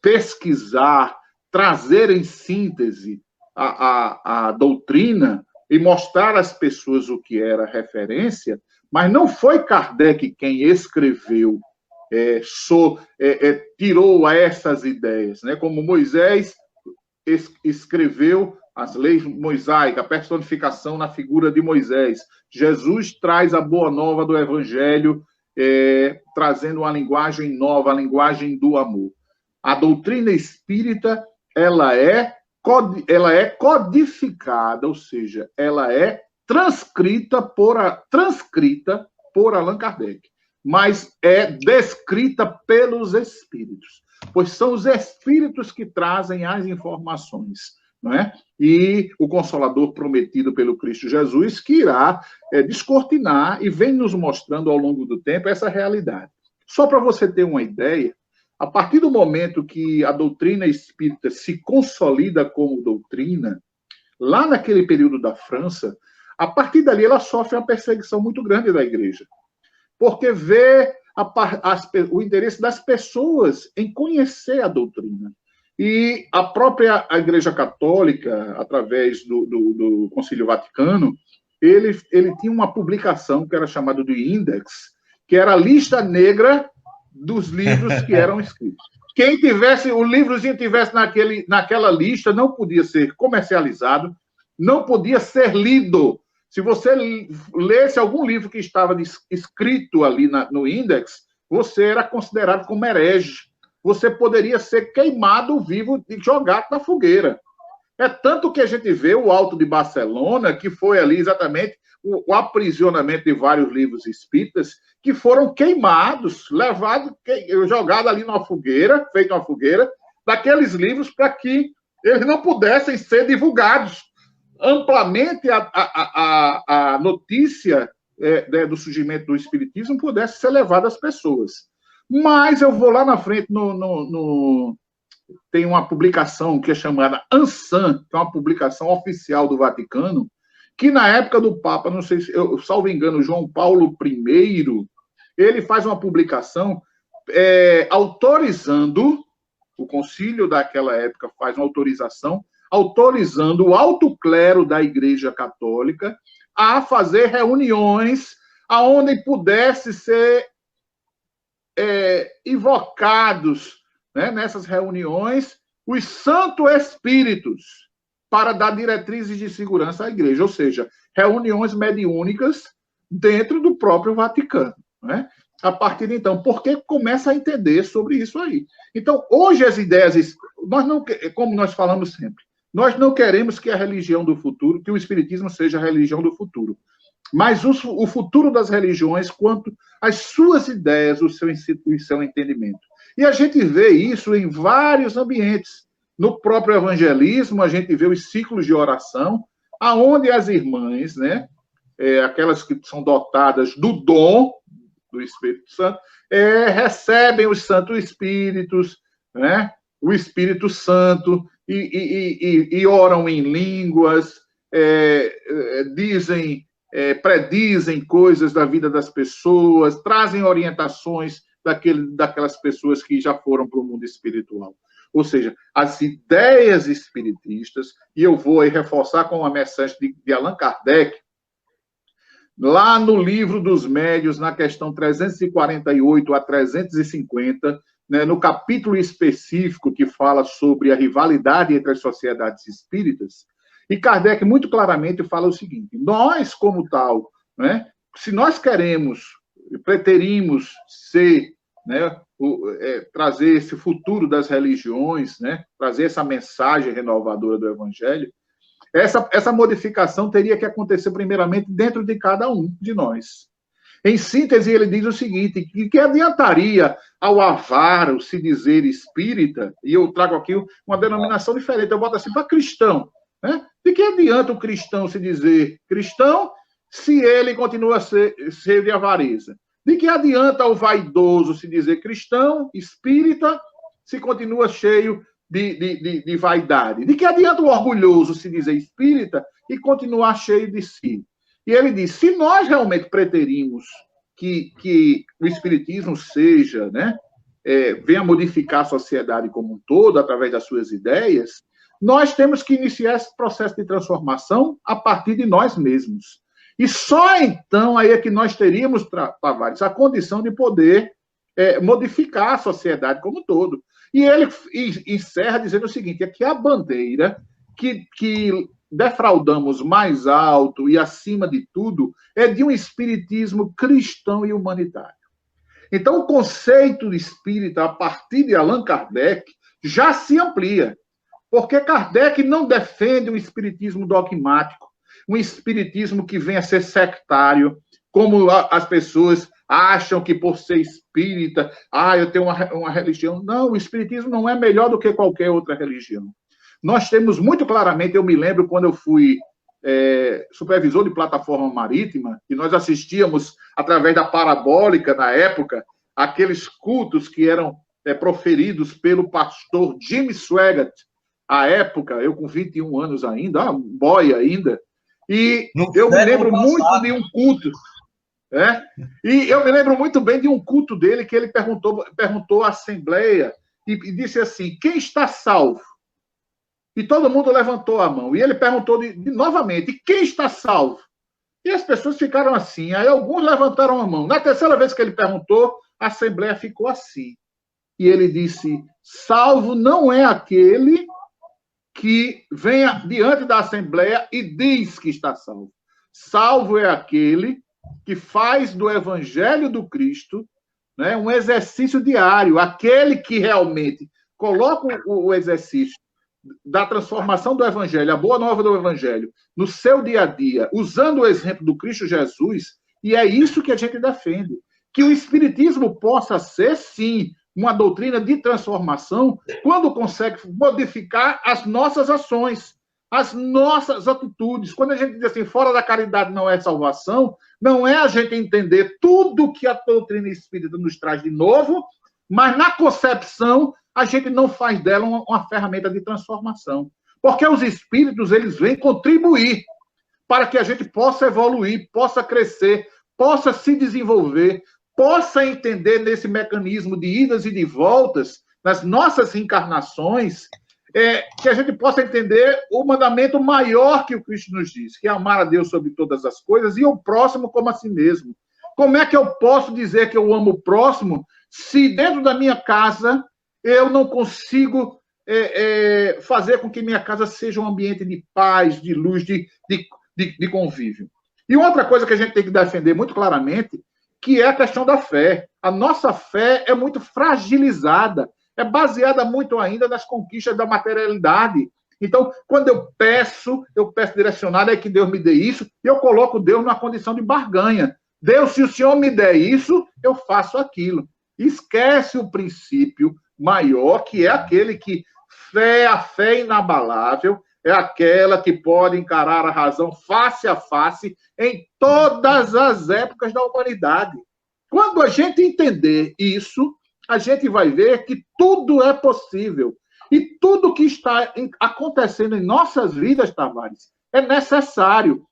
pesquisar, trazer em síntese a doutrina e mostrar às pessoas o que era referência, mas não foi Kardec quem escreveu, tirou essas ideias, né? Como Moisés escreveu as leis mosaicas, a personificação na figura de Moisés. Jesus traz a boa nova do Evangelho, trazendo uma linguagem nova, a linguagem do amor. A doutrina espírita, ela é codificada, ou seja, ela é transcrita por Allan Kardec, mas é descrita pelos espíritos, pois são os espíritos que trazem as informações, não é? E o Consolador prometido pelo Cristo Jesus que irá descortinar e vem nos mostrando ao longo do tempo essa realidade. Só para você ter uma ideia, a partir do momento que a doutrina espírita se consolida como doutrina, lá naquele período da França, a partir dali ela sofre uma perseguição muito grande da igreja, porque vê o interesse das pessoas em conhecer a doutrina. E a própria Igreja Católica, através do Concílio Vaticano, ele tinha uma publicação que era chamada de Index, que era a lista negra dos livros que eram escritos. Quem tivesse, o livrozinho tivesse naquela lista, não podia ser comercializado, não podia ser lido. Se você lesse algum livro que estava escrito ali no Index, você era considerado como herege. Você poderia ser queimado vivo e jogado na fogueira. É tanto que a gente vê o Alto de Barcelona, que foi ali exatamente o aprisionamento de vários livros espíritas, que foram queimados, levados, jogados ali numa fogueira, feito uma fogueira, daqueles livros para que eles não pudessem ser divulgados. Amplamente a notícia do surgimento do espiritismo pudesse ser levada às pessoas. Mas eu vou lá na frente, tem uma publicação que é chamada ANSAM, que é uma publicação oficial do Vaticano, que na época do Papa, não sei se eu salvo engano, João Paulo I, ele faz uma publicação autorizando, o concílio daquela época faz uma autorização, autorizando o alto clero da Igreja Católica a fazer reuniões aonde pudesse ser invocados, né, nessas reuniões os santos espíritos para dar diretrizes de segurança à Igreja, ou seja, reuniões mediúnicas dentro do próprio Vaticano, né? A partir de então, porque começa a entender sobre isso aí. Então, hoje as ideias, como nós falamos sempre, nós não queremos que a religião do futuro, que o espiritismo seja a religião do futuro, mas o futuro das religiões quanto às suas ideias, o seu entendimento. E a gente vê isso em vários ambientes. No próprio evangelismo, a gente vê os ciclos de oração, aonde as irmãs, né, aquelas que são dotadas do dom do Espírito Santo, recebem os santos espíritos, né, o Espírito Santo, e oram em línguas, predizem coisas da vida das pessoas, trazem orientações daquelas pessoas que já foram para o mundo espiritual. Ou seja, as ideias espiritistas, e eu vou aí reforçar com uma mensagem de Allan Kardec, lá no Livro dos Médiuns, na questão 348 a 350, né, no capítulo específico que fala sobre a rivalidade entre as sociedades espíritas, e Kardec muito claramente fala o seguinte: nós, como tal, né, se nós preterimos ser, né, trazer esse futuro das religiões, né, trazer essa mensagem renovadora do Evangelho, essa modificação teria que acontecer primeiramente dentro de cada um de nós. Em síntese, ele diz o seguinte, que adiantaria ao avaro se dizer espírita, e eu trago aqui uma denominação diferente, eu boto assim para cristão, né? De que adianta o cristão se dizer cristão se ele continua cheio de avareza? De que adianta o vaidoso se dizer cristão, espírita, se continua cheio de vaidade? De que adianta o orgulhoso se dizer espírita e continuar cheio de si? E ele diz, se nós realmente preterimos que o espiritismo seja, né, venha modificar a sociedade como um todo, através das suas ideias, nós temos que iniciar esse processo de transformação a partir de nós mesmos. E só então aí é que nós teríamos, Tavares, a condição de poder modificar a sociedade como um todo. E ele encerra dizendo o seguinte, é que a bandeira que defraudamos mais alto e acima de tudo é de um espiritismo cristão e humanitário. Então, o conceito de espírita, a partir de Allan Kardec, já se amplia, porque Kardec não defende um espiritismo dogmático, um espiritismo que venha a ser sectário, como as pessoas acham que por ser espírita, eu tenho uma religião. Não, o espiritismo não é melhor do que qualquer outra religião. Nós temos muito claramente, eu me lembro quando eu fui supervisor de plataforma marítima, e nós assistíamos, através da parabólica, na época, aqueles cultos que eram proferidos pelo pastor Jimmy Swaggart, à época, eu com 21 anos ainda, boy ainda, e eu me lembro muito de um culto, e eu me lembro muito bem de um culto dele, que ele perguntou à Assembleia, e disse assim, quem está salvo? E todo mundo levantou a mão. E ele perguntou novamente, quem está salvo? E as pessoas ficaram assim. Aí alguns levantaram a mão. Na terceira vez que ele perguntou, a Assembleia ficou assim. E ele disse, salvo não é aquele que venha diante da Assembleia e diz que está salvo. Salvo é aquele que faz do Evangelho do Cristo, né, um exercício diário. Aquele que realmente coloca o exercício da transformação do Evangelho, a boa nova do Evangelho, no seu dia a dia, usando o exemplo do Cristo Jesus, e é isso que a gente defende. Que o Espiritismo possa ser, sim, uma doutrina de transformação, quando consegue modificar as nossas ações, as nossas atitudes. Quando a gente diz assim, fora da caridade não é salvação, não é a gente entender tudo que a doutrina espírita nos traz de novo, mas na concepção a gente não faz dela uma ferramenta de transformação. Porque os espíritos, eles vêm contribuir para que a gente possa evoluir, possa crescer, possa se desenvolver, possa entender nesse mecanismo de idas e de voltas, nas nossas encarnações, que a gente possa entender o mandamento maior que o Cristo nos diz, que é amar a Deus sobre todas as coisas e o próximo como a si mesmo. Como é que eu posso dizer que eu amo o próximo se dentro da minha casa eu não consigo fazer com que minha casa seja um ambiente de paz, de luz, de convívio? E outra coisa que a gente tem que defender muito claramente, que é a questão da fé. A nossa fé é muito fragilizada, é baseada muito ainda nas conquistas da materialidade. Então, quando eu peço direcionado, é que Deus me dê isso, e eu coloco Deus numa condição de barganha. Deus, se o Senhor me der isso, eu faço aquilo. Esquece o princípio maior, que é aquele que a fé inabalável, é aquela que pode encarar a razão face a face em todas as épocas da humanidade. Quando a gente entender isso, a gente vai ver que tudo é possível. E tudo que está acontecendo em nossas vidas, Tavares, é necessário.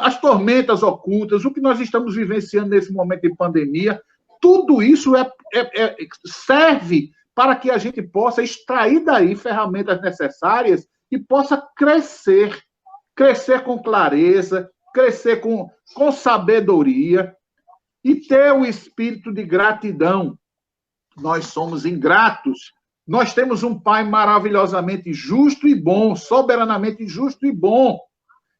As tormentas ocultas, o que nós estamos vivenciando nesse momento de pandemia, tudo isso serve para que a gente possa extrair daí ferramentas necessárias e possa crescer com clareza, crescer com sabedoria e ter o espírito de gratidão. Nós somos ingratos. Nós temos um Pai maravilhosamente justo e bom, soberanamente justo e bom.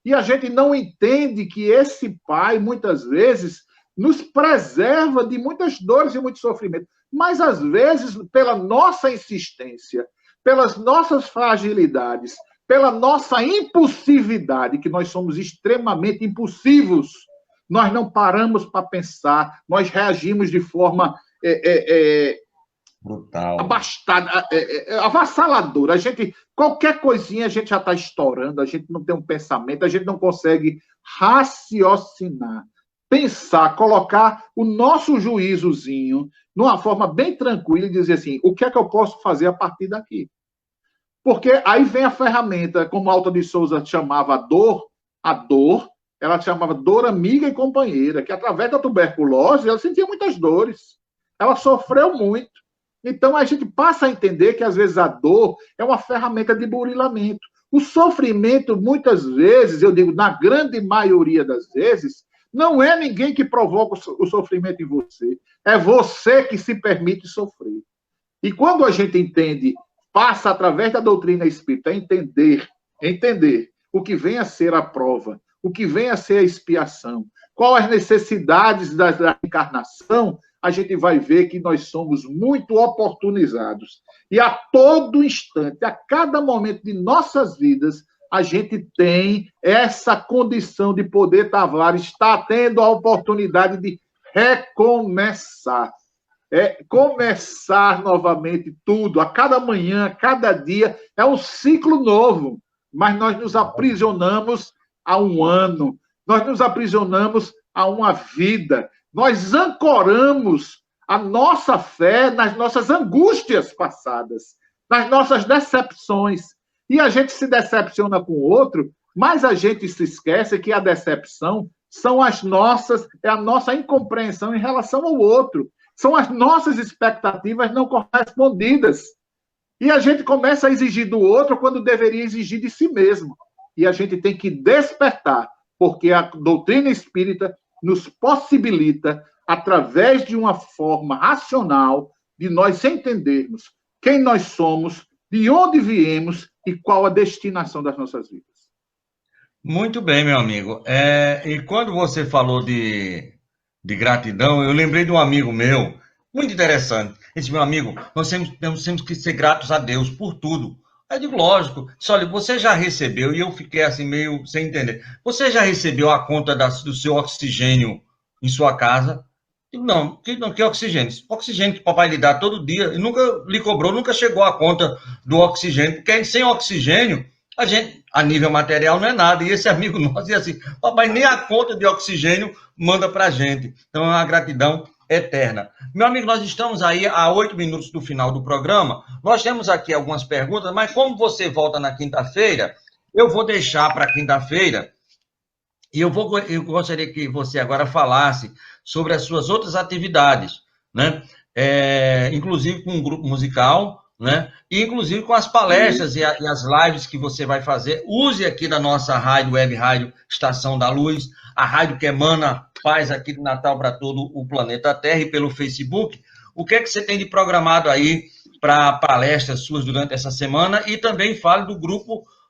E a gente não entende que esse Pai, muitas vezes, nos preserva de muitas dores e muito sofrimento. Mas, às vezes, pela nossa insistência, pelas nossas fragilidades, pela nossa impulsividade, que nós somos extremamente impulsivos, nós não paramos para pensar, nós reagimos de forma Brutal. abastada, avassaladora. A gente, qualquer coisinha, a gente já está estourando, a gente não tem um pensamento, a gente não consegue raciocinar, pensar, colocar o nosso juízozinho numa forma bem tranquila e dizer assim, o que é que eu posso fazer a partir daqui? Porque aí vem a ferramenta, como Alta de Souza chamava a dor, ela chamava dor amiga e companheira, que através da tuberculose ela sentia muitas dores, ela sofreu muito. Então a gente passa a entender que às vezes a dor é uma ferramenta de burilamento. O sofrimento, muitas vezes, eu digo, na grande maioria das vezes, não é ninguém que provoca o sofrimento em você, é você que se permite sofrer. E quando a gente entende, passa através da doutrina espírita a entender o que vem a ser a prova, o que vem a ser a expiação, quais as necessidades da encarnação, a gente vai ver que nós somos muito oportunizados. E a todo instante, a cada momento de nossas vidas, a gente tem essa condição de poder, Tavares, estar tendo a oportunidade de recomeçar. Começar novamente tudo, a cada manhã, a cada dia, é um ciclo novo, mas nós nos aprisionamos a um ano, nós nos aprisionamos a uma vida, nós ancoramos a nossa fé nas nossas angústias passadas, nas nossas decepções, e a gente se decepciona com o outro, mas a gente se esquece que a decepção é a nossa incompreensão em relação ao outro, são as nossas expectativas não correspondidas. E a gente começa a exigir do outro quando deveria exigir de si mesmo. E a gente tem que despertar, porque a doutrina espírita nos possibilita, através de uma forma racional, de nós entendermos quem nós somos, de onde viemos e qual a destinação das nossas vidas. Muito bem, meu amigo. E quando você falou de gratidão, eu lembrei de um amigo meu, muito interessante. Esse meu amigo, nós temos que ser gratos a Deus por tudo. Aí eu digo, lógico. Olha, você já recebeu, e eu fiquei assim meio sem entender, você já recebeu a conta do seu oxigênio em sua casa? Eu digo, não, que oxigênio? Oxigênio que o papai lhe dá todo dia, e nunca lhe cobrou, nunca chegou a conta do oxigênio, porque sem oxigênio, a gente, a nível material, não é nada. E esse amigo nosso dizia assim, papai, nem a conta de oxigênio manda para a gente. Então é uma gratidão eterna. Meu amigo, nós estamos aí a 8 minutos do final do programa. Nós temos aqui algumas perguntas, mas como você volta na quinta-feira, eu vou deixar para quinta-feira e eu gostaria que você agora falasse sobre as suas outras atividades, né? Inclusive com um grupo musical, né? E inclusive com as palestras e as lives que você vai fazer. Use aqui da nossa rádio, Web Rádio Estação da Luz, a rádio que emana paz aqui do Natal para todo o planeta Terra, e pelo Facebook. O que é que você tem de programado aí para palestras suas durante essa semana? E também fale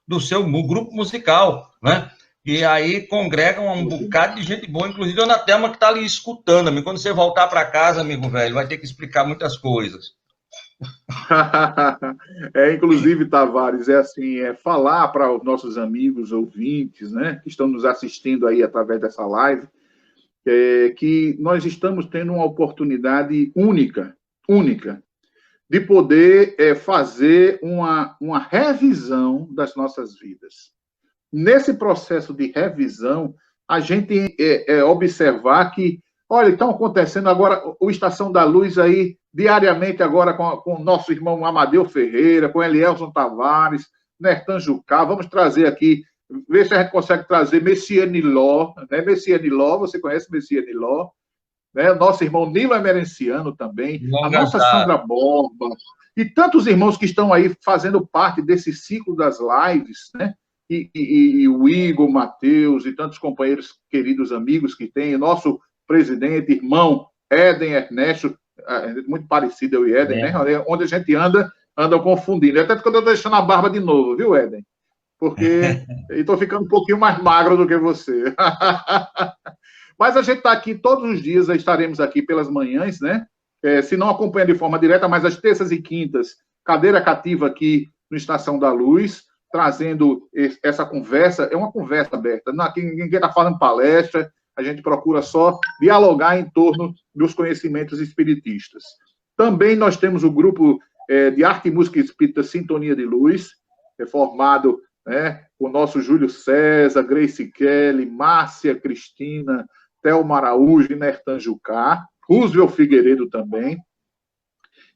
do seu grupo musical, né? E aí congregam um bocado de gente boa, inclusive a Ana Thelma, que está ali escutando, amigo. Quando você voltar para casa, amigo velho, vai ter que explicar muitas coisas. Inclusive, Tavares, falar para os nossos amigos ouvintes, né, que estão nos assistindo aí através dessa live, que nós estamos tendo uma oportunidade única, de poder fazer uma revisão das nossas vidas. Nesse processo de revisão, a gente observar que, olha, estão acontecendo agora o Estação da Luz aí, diariamente agora com o nosso irmão Amadeu Ferreira, com Elielson Tavares, Nertan Jucá. Vamos trazer aqui, ver se a gente consegue trazer Messiane Ló, né? Messiane Ló, você conhece Messiane Ló? Né? Nosso irmão Nilo Emerenciano também, a nossa Sandra Borba, e tantos irmãos que estão aí fazendo parte desse ciclo das lives, né? E o Igor, o Matheus e tantos companheiros, queridos amigos que tem, nosso presidente, irmão Éden Ernesto, muito parecido eu e Éden, né? Onde a gente anda confundindo. Até porque eu estou deixando a barba de novo, viu, Éden? Porque estou ficando um pouquinho mais magro do que você. Mas a gente está aqui todos os dias, estaremos aqui pelas manhãs, né? Se não acompanha de forma direta, mas às terças e quintas, cadeira cativa aqui no Estação da Luz, trazendo essa conversa, é uma conversa aberta. Aqui ninguém está falando palestra, a gente procura só dialogar em torno dos conhecimentos espiritistas. Também nós temos o grupo de arte e música espírita Sintonia de Luz, formado, né, com o nosso Júlio César, Grace Kelly, Márcia Cristina, Thelma Araújo e Nertan Jucá, Roosevelt Figueiredo também,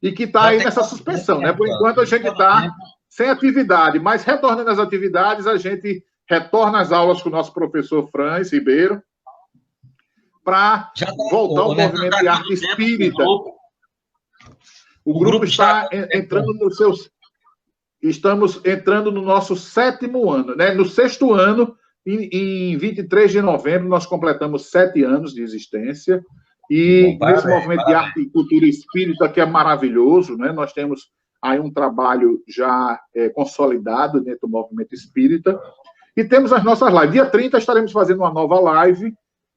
e que está aí nessa suspensão, né? Por enquanto a gente está sem atividade, mas retornando às atividades, a gente retorna às aulas com o nosso professor Franz Ribeiro para voltar ao movimento de arte espírita. O grupo está entrando nos seus... Estamos entrando no nosso 7º ano, né? No 6º ano, em 23 de novembro, nós completamos 7 anos de existência. E nesse movimento de arte e cultura espírita, que é maravilhoso, né? Nós temos aí um trabalho já consolidado dentro do movimento espírita. E temos as nossas lives. Dia 30 estaremos fazendo uma nova live.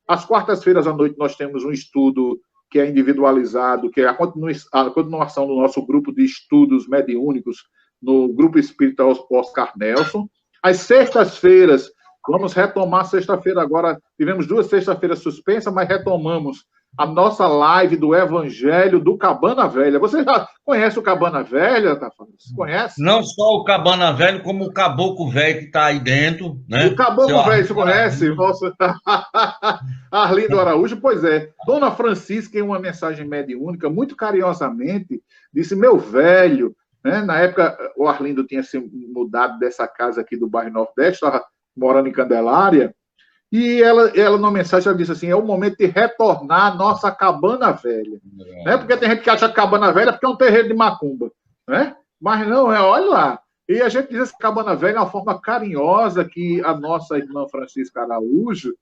Às quartas-feiras à noite nós temos um estudo que é individualizado, que é a continuação do nosso grupo de estudos mediúnicos no Grupo Espírita Oscar Nelson. Às sextas-feiras, vamos retomar sexta-feira agora. Tivemos 2 sextas-feiras suspensas, mas retomamos a nossa live do Evangelho do Cabana Velha. Você já conhece o Cabana Velha, Tafarel? Você conhece? Não só o Cabana Velho, como o Caboclo Velho que está aí dentro, né? O Caboclo Velho, você conhece? Nossa, Arlindo Araújo, pois é. Dona Francisca, em uma mensagem mediúnica, muito carinhosamente, disse, meu velho, né? Na época, o Arlindo tinha se mudado dessa casa aqui do bairro Nordeste, estava morando em Candelária, e ela numa mensagem, ela disse assim, é o momento de retornar à nossa cabana velha. Né? Porque tem gente que acha que cabana velha porque é um terreiro de macumba. Né? Mas não, olha lá. E a gente diz que cabana velha é uma forma carinhosa que a nossa irmã Francisca Araújo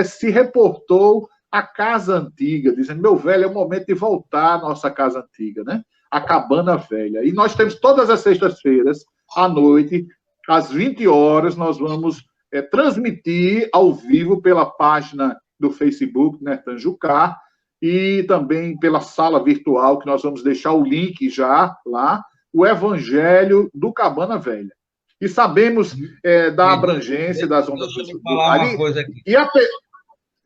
se reportou à casa antiga, dizendo, meu velho, é o momento de voltar à nossa casa antiga, né? A cabana velha. E nós temos todas as sextas-feiras, à noite, às 20 horas, nós vamos transmitir ao vivo pela página do Facebook, Nertan Jucá, e também pela sala virtual, que nós vamos deixar o link já lá, o Evangelho do Cabana Velha. E sabemos da abrangência das ondas do Deixa eu falar uma coisa aqui.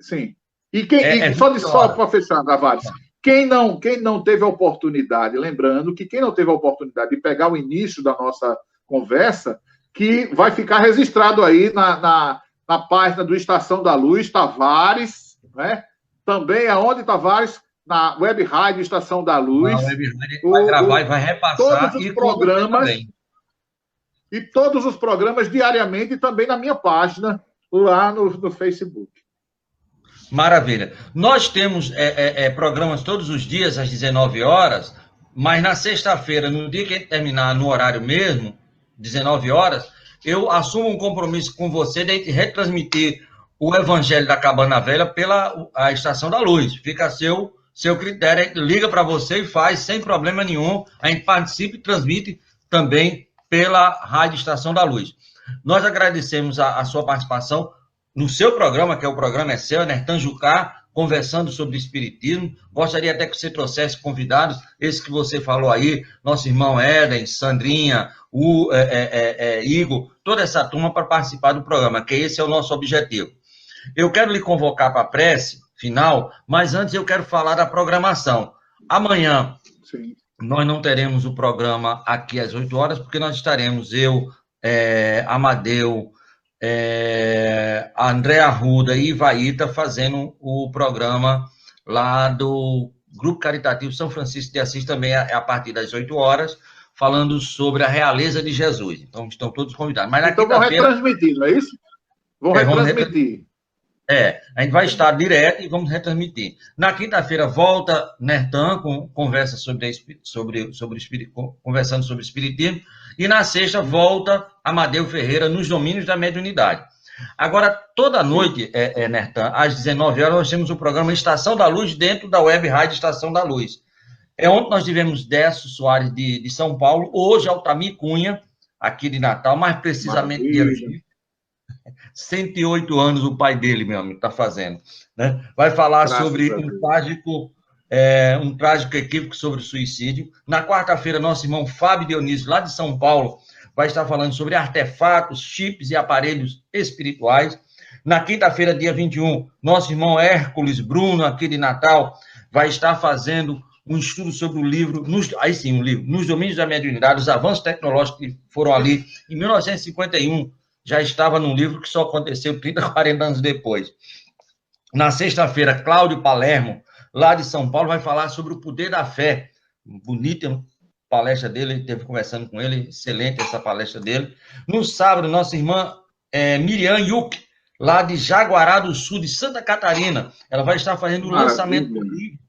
Sim. E só para fechar, Tavares, quem não teve a oportunidade, lembrando que quem não teve a oportunidade de pegar o início da nossa conversa, que vai ficar registrado aí na página do Estação da Luz, Tavares, né? Também aonde, Tavares? Na Web Rádio Estação da Luz. Na Web Rádio vai gravar e vai repassar. Todos os programas. E todos os programas diariamente, e também na minha página, lá no Facebook. Maravilha. Nós temos programas todos os dias, às 19 horas, mas na sexta-feira, no dia que a gente terminar, no horário mesmo, 19 horas, eu assumo um compromisso com você de retransmitir o Evangelho da Cabana Velha pela a Estação da Luz. Fica a seu critério, a gente liga para você e faz sem problema nenhum, a gente participa e transmite também pela Rádio Estação da Luz. Nós agradecemos a sua participação no seu programa, que é o programa seu, Nertan Jucá, conversando sobre espiritismo. Gostaria até que você trouxesse convidados, esse que você falou aí, nosso irmão Éden, Sandrinha, Igor, toda essa turma para participar do programa, que esse é o nosso objetivo. Eu quero lhe convocar para a prece final, mas antes eu quero falar da programação. Amanhã, sim, nós não teremos o programa aqui às 8 horas, porque nós estaremos, eu, Amadeu, André Arruda e Ivaíta fazendo o programa lá do Grupo Caritativo São Francisco de Assis, também a partir das 8 horas, falando sobre a realeza de Jesus. Então, estão todos convidados. Mas então, vão retransmitir, não é isso? Vão retransmitir. A gente vai estar direto e vamos retransmitir. Na quinta-feira, volta Nertan com conversa conversando sobre espiritismo. E na sexta, volta Amadeu Ferreira nos domínios da mediunidade. Agora, toda noite, Nertan, às 19 horas, nós temos o programa Estação da Luz dentro da Web Rádio Estação da Luz. Ontem nós tivemos Décio Soares de São Paulo, hoje Altamir Cunha, aqui de Natal, mais precisamente de 108 anos o pai dele, meu amigo, está fazendo. Né? Vai falar sobre um trágico equívoco sobre suicídio. Na quarta-feira, nosso irmão Fábio Dionísio, lá de São Paulo, vai estar falando sobre artefatos, chips e aparelhos espirituais. Na quinta-feira, dia 21, nosso irmão Hércules Bruno, aqui de Natal, vai estar fazendo um estudo sobre o livro, aí sim, um livro, Nos Domínios da Mediunidade, os avanços tecnológicos que foram ali em 1951, já estava num livro que só aconteceu 30, 40 anos depois. Na sexta-feira, Cláudio Palermo, lá de São Paulo, vai falar sobre o poder da fé. Bonita palestra dele, teve conversando com ele, excelente essa palestra dele. No sábado, nossa irmã Miriam Yuck, lá de Jaguará do Sul, de Santa Catarina, ela vai estar fazendo o lançamento do livro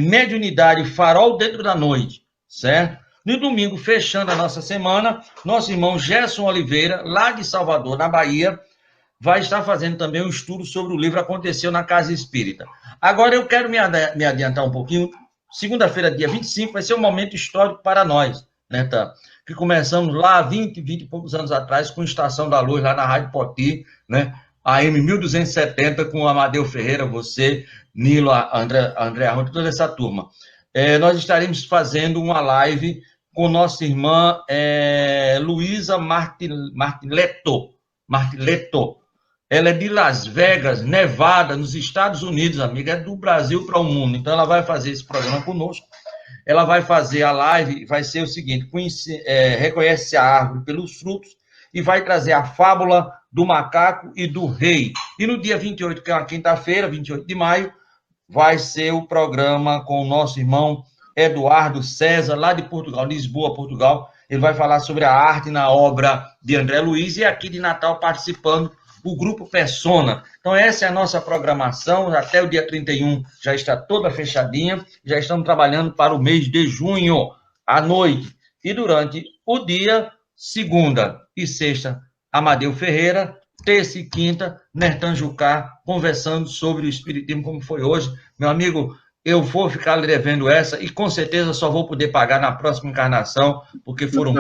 Mediunidade, Farol Dentro da Noite, certo? No domingo, fechando a nossa semana, nosso irmão Gerson Oliveira, lá de Salvador, na Bahia, vai estar fazendo também um estudo sobre o livro Aconteceu na Casa Espírita. Agora eu quero me adiantar um pouquinho. Segunda-feira, dia 25, vai ser um momento histórico para nós, né, tá? Que começamos lá 20 e poucos anos atrás com Estação da Luz, lá na Rádio Poti, né? AM 1270, com o Amadeu Ferreira, você, Nilo, André Arruda, toda essa turma. Nós estaremos fazendo uma live com nossa irmã Luísa Martiletto. Ela é de Las Vegas, Nevada, nos Estados Unidos, amiga, é do Brasil para o mundo. Então, ela vai fazer esse programa conosco. Ela vai fazer a live, vai ser o seguinte, reconhece a árvore pelos frutos e vai trazer a fábula do macaco e do rei. E no dia 28, que é uma quinta-feira, 28 de maio, vai ser o programa com o nosso irmão Eduardo César, lá de Portugal, Lisboa, Portugal. Ele vai falar sobre a arte na obra de André Luiz e aqui de Natal participando o Grupo Persona. Então, essa é a nossa programação. Até o dia 31 já está toda fechadinha. Já estamos trabalhando para o mês de junho, à noite. E durante o dia, segunda e sexta, Amadeu Ferreira. Terça e quinta, Nertan Jucá, conversando sobre o Espiritismo, como foi hoje. Meu amigo, eu vou ficar lhe devendo essa e com certeza só vou poder pagar na próxima encarnação, porque foram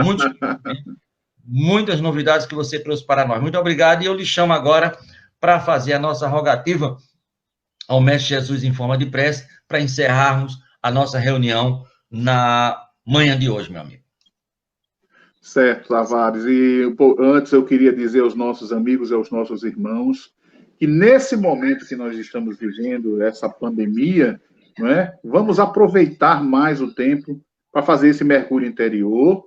muitas novidades que você trouxe para nós. Muito obrigado, e eu lhe chamo agora para fazer a nossa rogativa ao Mestre Jesus em forma de prece, para encerrarmos a nossa reunião na manhã de hoje, meu amigo. Certo, Tavares. E antes eu queria dizer aos nossos amigos e aos nossos irmãos que nesse momento que nós estamos vivendo, essa pandemia, não é? Vamos aproveitar mais o tempo para fazer esse mergulho interior,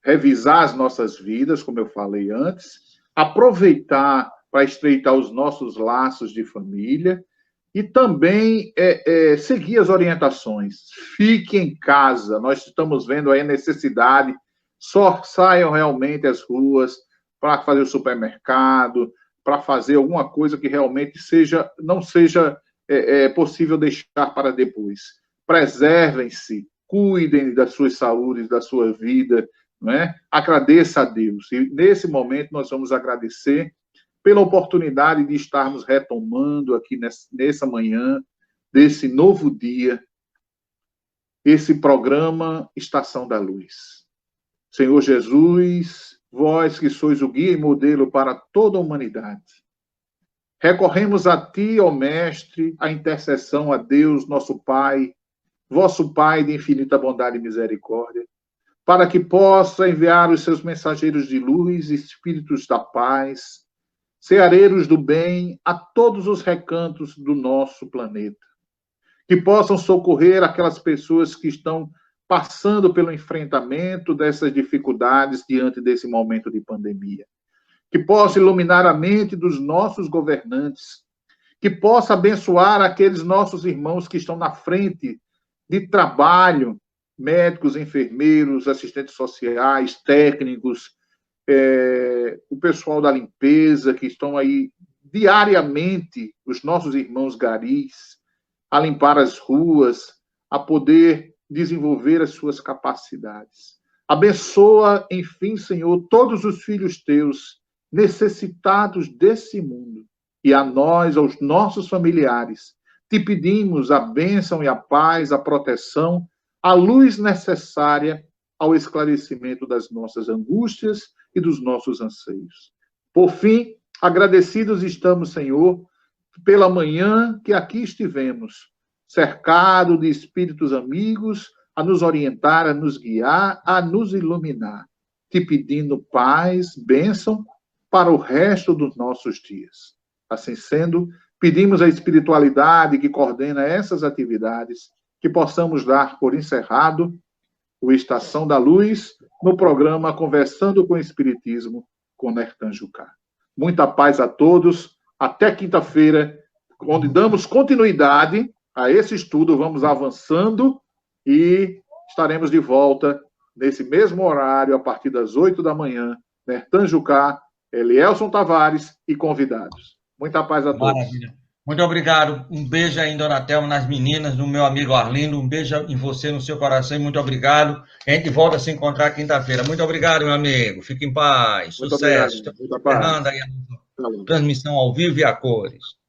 revisar as nossas vidas, como eu falei antes, aproveitar para estreitar os nossos laços de família e também seguir as orientações. Fique em casa. Nós estamos vendo aí a necessidade, só saiam realmente às ruas para fazer o supermercado, para fazer alguma coisa que realmente não seja possível deixar para depois. Preservem-se, cuidem das suas saúdes, da sua vida, não é? Agradeça a Deus. E nesse momento nós vamos agradecer pela oportunidade de estarmos retomando aqui nessa manhã, desse novo dia, esse programa Estação da Luz. Senhor Jesus, vós que sois o guia e modelo para toda a humanidade, recorremos a Ti, ó Mestre, a intercessão a Deus, nosso Pai, vosso Pai de infinita bondade e misericórdia, para que possa enviar os seus mensageiros de luz, espíritos da paz, ceareiros do bem a todos os recantos do nosso planeta, que possam socorrer aquelas pessoas que estão passando pelo enfrentamento dessas dificuldades diante desse momento de pandemia, que possa iluminar a mente dos nossos governantes, que possa abençoar aqueles nossos irmãos que estão na frente de trabalho, médicos, enfermeiros, assistentes sociais, técnicos, o pessoal da limpeza, que estão aí diariamente, os nossos irmãos garis, a limpar as ruas, a poder desenvolver as suas capacidades. Abençoa, enfim, Senhor, todos os filhos teus necessitados desse mundo. E a nós, aos nossos familiares, te pedimos a bênção e a paz, a proteção, a luz necessária ao esclarecimento das nossas angústias e dos nossos anseios. Por fim, agradecidos estamos, Senhor, pela manhã que aqui estivemos, cercado de espíritos amigos, a nos orientar, a nos guiar, a nos iluminar, te pedindo paz, bênção para o resto dos nossos dias. Assim sendo, pedimos a espiritualidade que coordena essas atividades, que possamos dar por encerrado o Estação da Luz no programa Conversando com o Espiritismo com Nertan Jucá. Muita paz a todos. Até quinta-feira, onde damos continuidade a esse estudo, vamos avançando e estaremos de volta nesse mesmo horário, a partir das 8 da manhã, Nertan Jucá, Elielson Tavares e convidados. Muita paz a todos. Maravilha. Muito obrigado. Um beijo aí em Dona Thelma, nas meninas, no meu amigo Arlindo. Um beijo em você, no seu coração. E muito obrigado. A gente volta a se encontrar quinta-feira. Muito obrigado, meu amigo. Fique em paz. Muito Sucesso. obrigado. Muita paz. Encerrando aí a transmissão ao vivo e a cores.